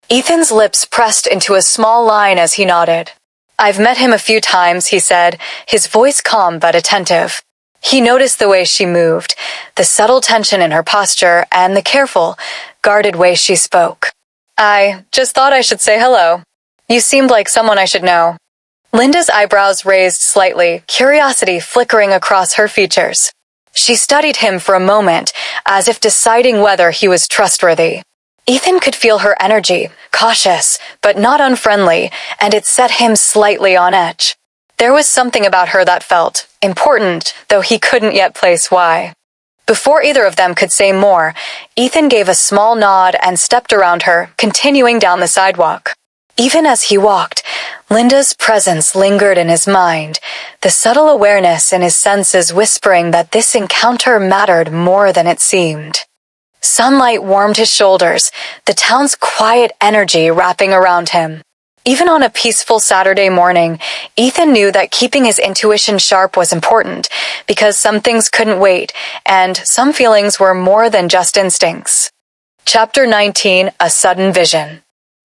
Ethan's lips pressed into a small line as he nodded. "I've met him a few times," he said, his voice calm but attentive. He noticed the way she moved, the subtle tension in her posture, and the careful, guarded way she spoke. "I just thought I should say hello. You seemed like someone I should know." Linda's eyebrows raised slightly, curiosity flickering across her features. She studied him for a moment, as if deciding whether he was trustworthy. Ethan could feel her energy, cautious, but not unfriendly, and it set him slightly on edge. There was something about her that felt important, though he couldn't yet place why. Before either of them could say more, Ethan gave a small nod and stepped around her, continuing down the sidewalk. Even as he walked, Linda's presence lingered in his mind, the subtle awareness in his senses whispering that this encounter mattered more than it seemed. Sunlight warmed his shoulders, the town's quiet energy wrapping around him. Even on a peaceful Saturday morning, Ethan knew that keeping his intuition sharp was important, because some things couldn't wait, and some feelings were more than just instincts. Chapter 19: A Sudden Vision.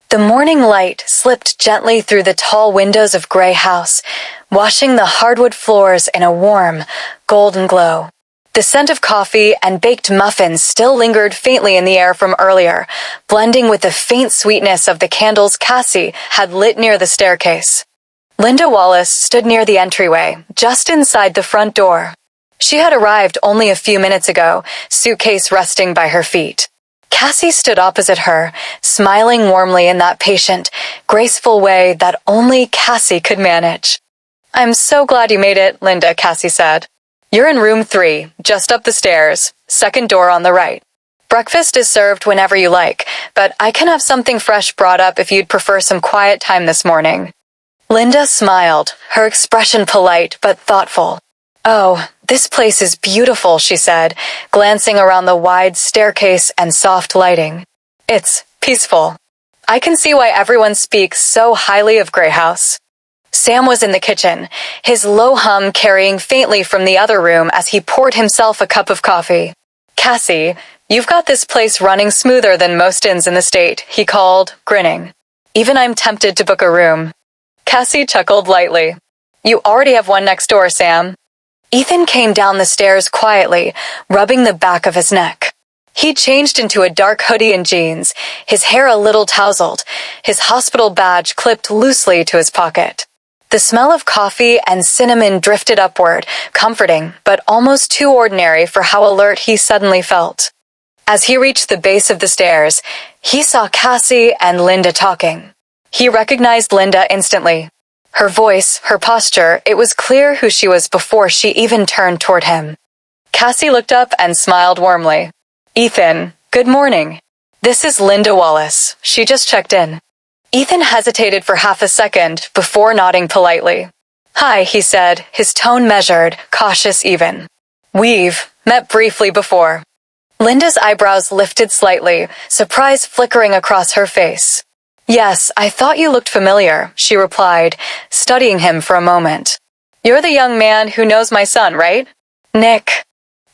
The morning light slipped gently through the tall windows of Gray House, washing the hardwood floors in a warm, golden glow. The scent of coffee and baked muffins still lingered faintly in the air from earlier, blending with the faint sweetness of the candles Cassie had lit near the staircase. Linda Wallace stood near the entryway, just inside the front door. She had arrived only a few minutes ago, suitcase resting by her feet. Cassie stood opposite her, smiling warmly in that patient, graceful way that only Cassie could manage. "I'm so glad you made it, Linda," Cassie said. "You're in room 3, just up the stairs, second door on the right. Breakfast is served whenever you like, but I can have something fresh brought up if you'd prefer some quiet time this morning." Linda smiled, her expression polite but thoughtful. "Oh, this place is beautiful," she said, glancing around the wide staircase and soft lighting. "It's peaceful. I can see why everyone speaks so highly of Gray House." Sam was in the kitchen, his low hum carrying faintly from the other room as he poured himself a cup of coffee. "Cassie, you've got this place running smoother than most inns in the state," he called, grinning. "Even I'm tempted to book a room." Cassie chuckled lightly. "You already have one next door, Sam." Ethan came down the stairs quietly, rubbing the back of his neck. He changed into a dark hoodie and jeans, his hair a little tousled, his hospital badge clipped loosely to his pocket. The smell of coffee and cinnamon drifted upward, comforting, but almost too ordinary for how alert he suddenly felt. As he reached the base of the stairs, he saw Cassie and Linda talking. He recognized Linda instantly. Her voice, her posture, it was clear who she was before she even turned toward him. Cassie looked up and smiled warmly. "Ethan, good morning. This is Linda Wallace. She just checked in." Ethan hesitated for half a second before nodding politely. "Hi," he said, his tone measured, cautious even. "We've met briefly before." Linda's eyebrows lifted slightly, surprise flickering across her face. "Yes, I thought you looked familiar," she replied, studying him for a moment. "You're the young man who knows my son, right?" "Nick."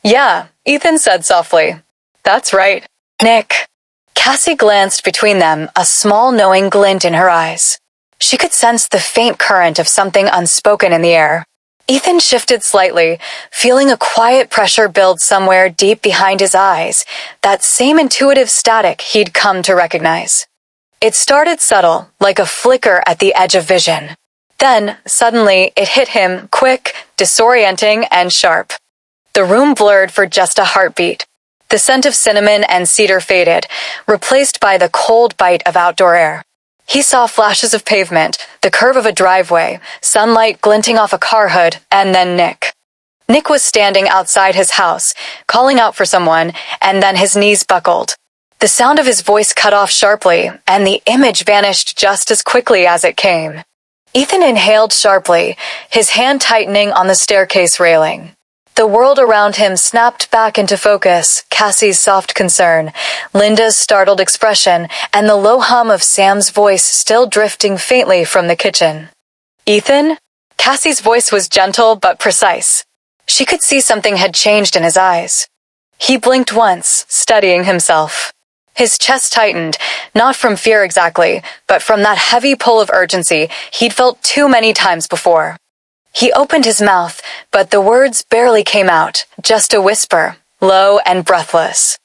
"Yeah," Ethan said softly. "That's right. Nick." Cassie glanced between them, a small knowing glint in her eyes. She could sense the faint current of something unspoken in the air. Ethan shifted slightly, feeling a quiet pressure build somewhere deep behind his eyes, that same intuitive static he'd come to recognize. It started subtle, like a flicker at the edge of vision. Then, suddenly, it hit him, quick, disorienting, and sharp. The room blurred for just a heartbeat. The scent of cinnamon and cedar faded, replaced by the cold bite of outdoor air. He saw flashes of pavement, the curve of a driveway, sunlight glinting off a car hood, and then Nick. Nick was standing outside his house, calling out for someone, and then his knees buckled. The sound of his voice cut off sharply, and the image vanished just as quickly as it came. Ethan inhaled sharply, his hand tightening on the staircase railing. The world around him snapped back into focus, Cassie's soft concern, Linda's startled expression, and the low hum of Sam's voice still drifting faintly from the kitchen. "Ethan?" Cassie's voice was gentle but precise. She could see something had changed in his eyes. He blinked once, steadying himself. His chest tightened, not from fear exactly, but from that heavy pull of urgency he'd felt too many times before. He opened his mouth, but the words barely came out, just a whisper, low and breathless.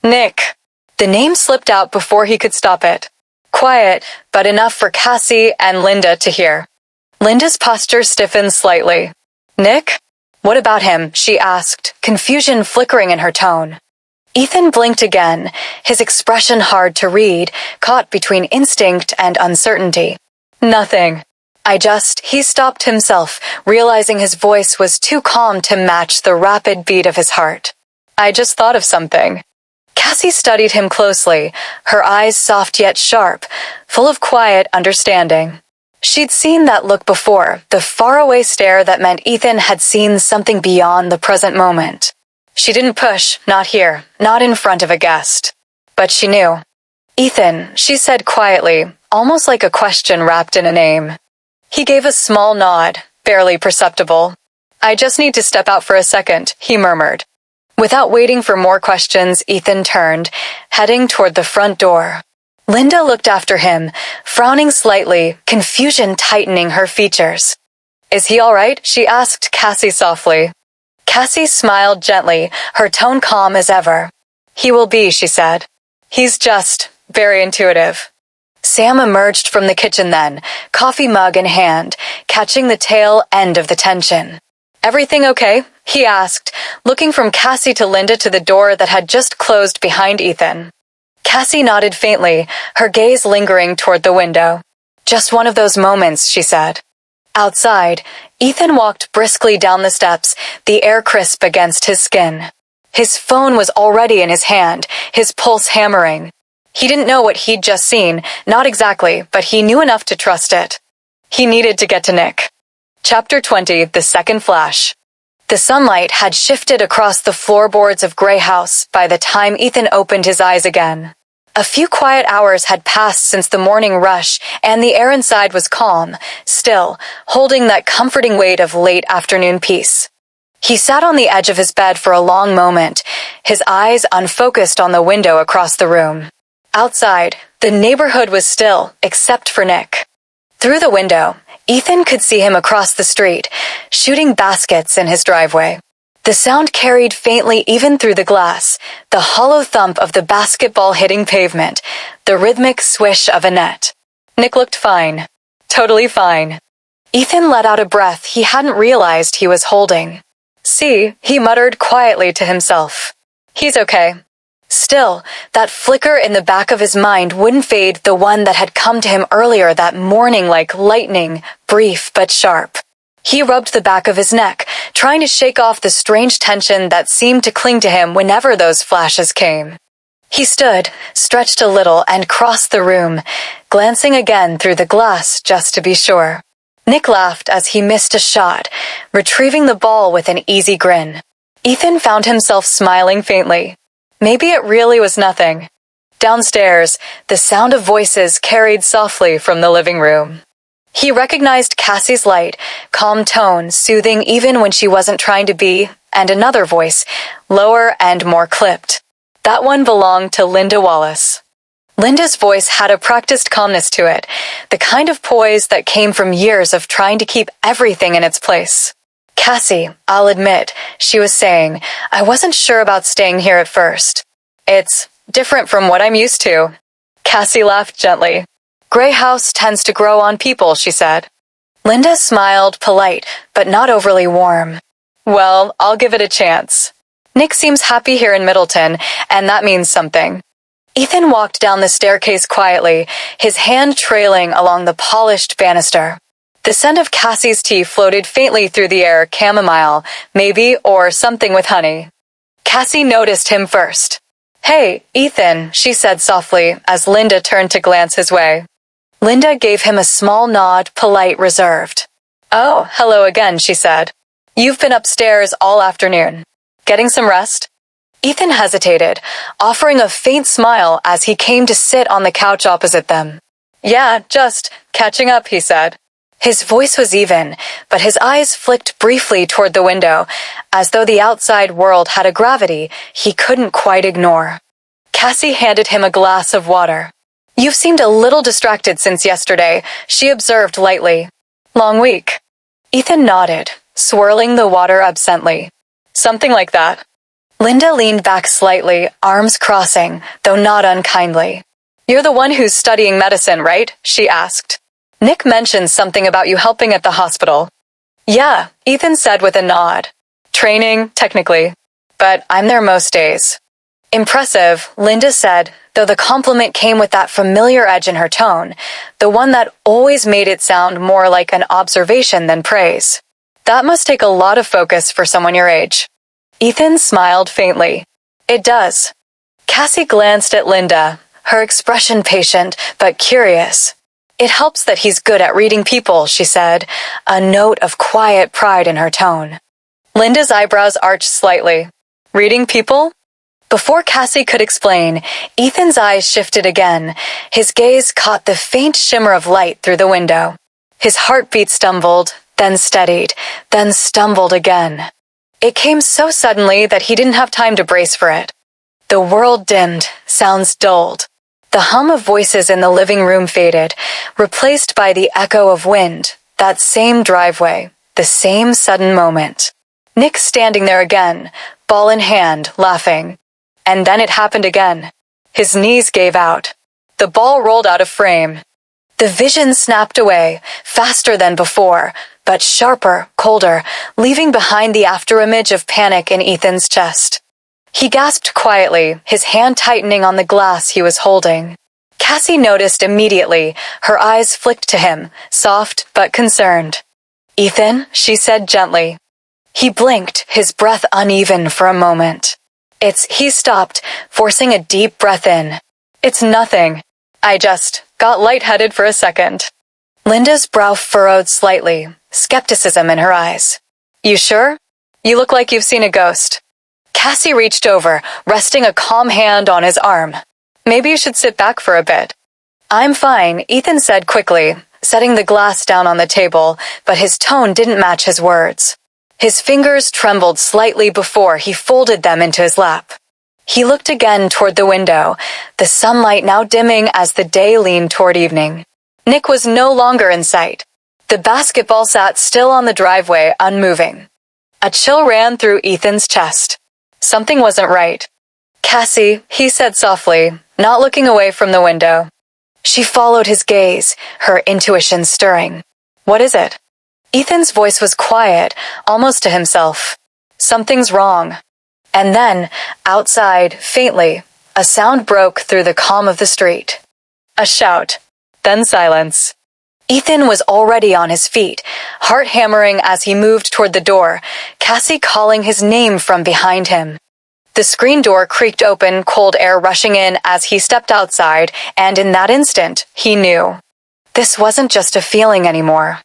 "Nick." The name slipped out before he could stop it. Quiet, but enough for Cassie and Linda to hear. Linda's posture stiffened slightly. "Nick? What about him?" she asked, confusion flickering in her tone. Ethan blinked again, his expression hard to read, caught between instinct and uncertainty. "Nothing. He stopped himself, realizing his voice was too calm to match the rapid beat of his heart. "I just thought of something." Cassie studied him closely, her eyes soft yet sharp, full of quiet understanding. She'd seen that look before, the faraway stare that meant Ethan had seen something beyond the present moment. She didn't push, not here, not in front of a guest. But she knew. "Ethan," she said quietly, almost like a question wrapped in a name. He gave a small nod, barely perceptible. "I just need to step out for a second," he murmured. Without waiting for more questions, Ethan turned, heading toward the front door. Linda looked after him, frowning slightly, confusion tightening her features. "Is he all right?" she asked Cassie softly. Cassie smiled gently, her tone calm as ever. "He will be," she said. "He's just very intuitive." Sam emerged from the kitchen then, coffee mug in hand, catching the tail end of the tension. "Everything okay?" he asked, looking from Cassie to Linda to the door that had just closed behind Ethan. Cassie nodded faintly, her gaze lingering toward the window. "Just one of those moments," she said. Outside, Ethan walked briskly down the steps, the air crisp against his skin. His phone was already in his hand, his pulse hammering. He didn't know what he'd just seen, not exactly, but he knew enough to trust it. He needed to get to Nick. Chapter 20, The Second Flash. The sunlight had shifted across the floorboards of Grey House by the time Ethan opened his eyes again. A few quiet hours had passed since the morning rush, and the air inside was calm, still, holding that comforting weight of late afternoon peace. He sat on the edge of his bed for a long moment, his eyes unfocused on the window across the room. Outside, the neighborhood was still, except for Nick. Through the window, Ethan could see him across the street, shooting baskets in his driveway. The sound carried faintly even through the glass, the hollow thump of the basketball hitting pavement, the rhythmic swish of a net. Nick looked fine. Totally fine. Ethan let out a breath he hadn't realized he was holding. "See," he muttered quietly to himself. "He's okay." Still, that flicker in the back of his mind wouldn't fade, the one that had come to him earlier that morning like lightning, brief but sharp. He rubbed the back of his neck, trying to shake off the strange tension that seemed to cling to him whenever those flashes came. He stood, stretched a little, and crossed the room, glancing again through the glass just to be sure. Nick laughed as he missed a shot, retrieving the ball with an easy grin. Ethan found himself smiling faintly. Maybe it really was nothing. Downstairs, the sound of voices carried softly from the living room. He recognized Cassie's light, calm tone, soothing even when she wasn't trying to be, and another voice, lower and more clipped. That one belonged to Linda Wallace. Linda's voice had a practiced calmness to it, the kind of poise that came from years of trying to keep everything in its place. "Cassie, I'll admit," she was saying, "I wasn't sure about staying here at first. It's different from what I'm used to." Cassie laughed gently. "Grey House tends to grow on people," she said. Linda smiled, polite, but not overly warm. "Well, I'll give it a chance. Nick seems happy here in Middleton, and that means something." Ethan walked down the staircase quietly, his hand trailing along the polished banister. The scent of Cassie's tea floated faintly through the air, chamomile, maybe, or something with honey. Cassie noticed him first. "Hey, Ethan," she said softly as Linda turned to glance his way. Linda gave him a small nod, polite, reserved. "Oh, hello again," she said. "You've been upstairs all afternoon. Getting some rest?" Ethan hesitated, offering a faint smile as he came to sit on the couch opposite them. "Yeah, just catching up," he said. His voice was even, but his eyes flicked briefly toward the window, as though the outside world had a gravity he couldn't quite ignore. Cassie handed him a glass of water. "You've seemed a little distracted since yesterday," she observed lightly. "Long week?" Ethan nodded, swirling the water absently. "Something like that." Linda leaned back slightly, arms crossing, though not unkindly. "You're the one who's studying medicine, right?" she asked. "Nick mentioned something about you helping at the hospital." "Yeah," Ethan said with a nod. "Training, technically. But I'm there most days." "Impressive," Linda said, though the compliment came with that familiar edge in her tone, the one that always made it sound more like an observation than praise. "That must take a lot of focus for someone your age." Ethan smiled faintly. "It does." Cassie glanced at Linda, her expression patient but curious. "It helps that he's good at reading people," she said, a note of quiet pride in her tone. Linda's eyebrows arched slightly. "Reading people?" Before Cassie could explain, Ethan's eyes shifted again. His gaze caught the faint shimmer of light through the window. His heartbeat stumbled, then steadied, then stumbled again. It came so suddenly that he didn't have time to brace for it. The world dimmed, sounds dulled. The hum of voices in the living room faded, replaced by the echo of wind, that same driveway, the same sudden moment. Nick standing there again, ball in hand, laughing. And then it happened again. His knees gave out. The ball rolled out of frame. The vision snapped away, faster than before, but sharper, colder, leaving behind the afterimage of panic in Ethan's chest. He gasped quietly, his hand tightening on the glass he was holding. Cassie noticed immediately, her eyes flicked to him, soft but concerned. "Ethan," she said gently. He blinked, his breath uneven for a moment. He stopped, forcing a deep breath in. "It's nothing. I just got lightheaded for a second." Linda's brow furrowed slightly, skepticism in her eyes. "You sure? You look like you've seen a ghost." Cassie reached over, resting a calm hand on his arm. "Maybe you should sit back for a bit." "I'm fine," Ethan said quickly, setting the glass down on the table, but his tone didn't match his words. His fingers trembled slightly before he folded them into his lap. He looked again toward the window, the sunlight now dimming as the day leaned toward evening. Nick was no longer in sight. The basketball sat still on the driveway, unmoving. A chill ran through Ethan's chest. Something wasn't right. "Cassie," he said softly, not looking away from the window. She followed his gaze, her intuition stirring. "What is it?" Ethan's voice was quiet, almost to himself. "Something's wrong." And then, outside, faintly, a sound broke through the calm of the street. A shout, then silence. Ethan was already on his feet, heart hammering as he moved toward the door, Cassie calling his name from behind him. The screen door creaked open, cold air rushing in as he stepped outside, and in that instant, he knew. This wasn't just a feeling anymore.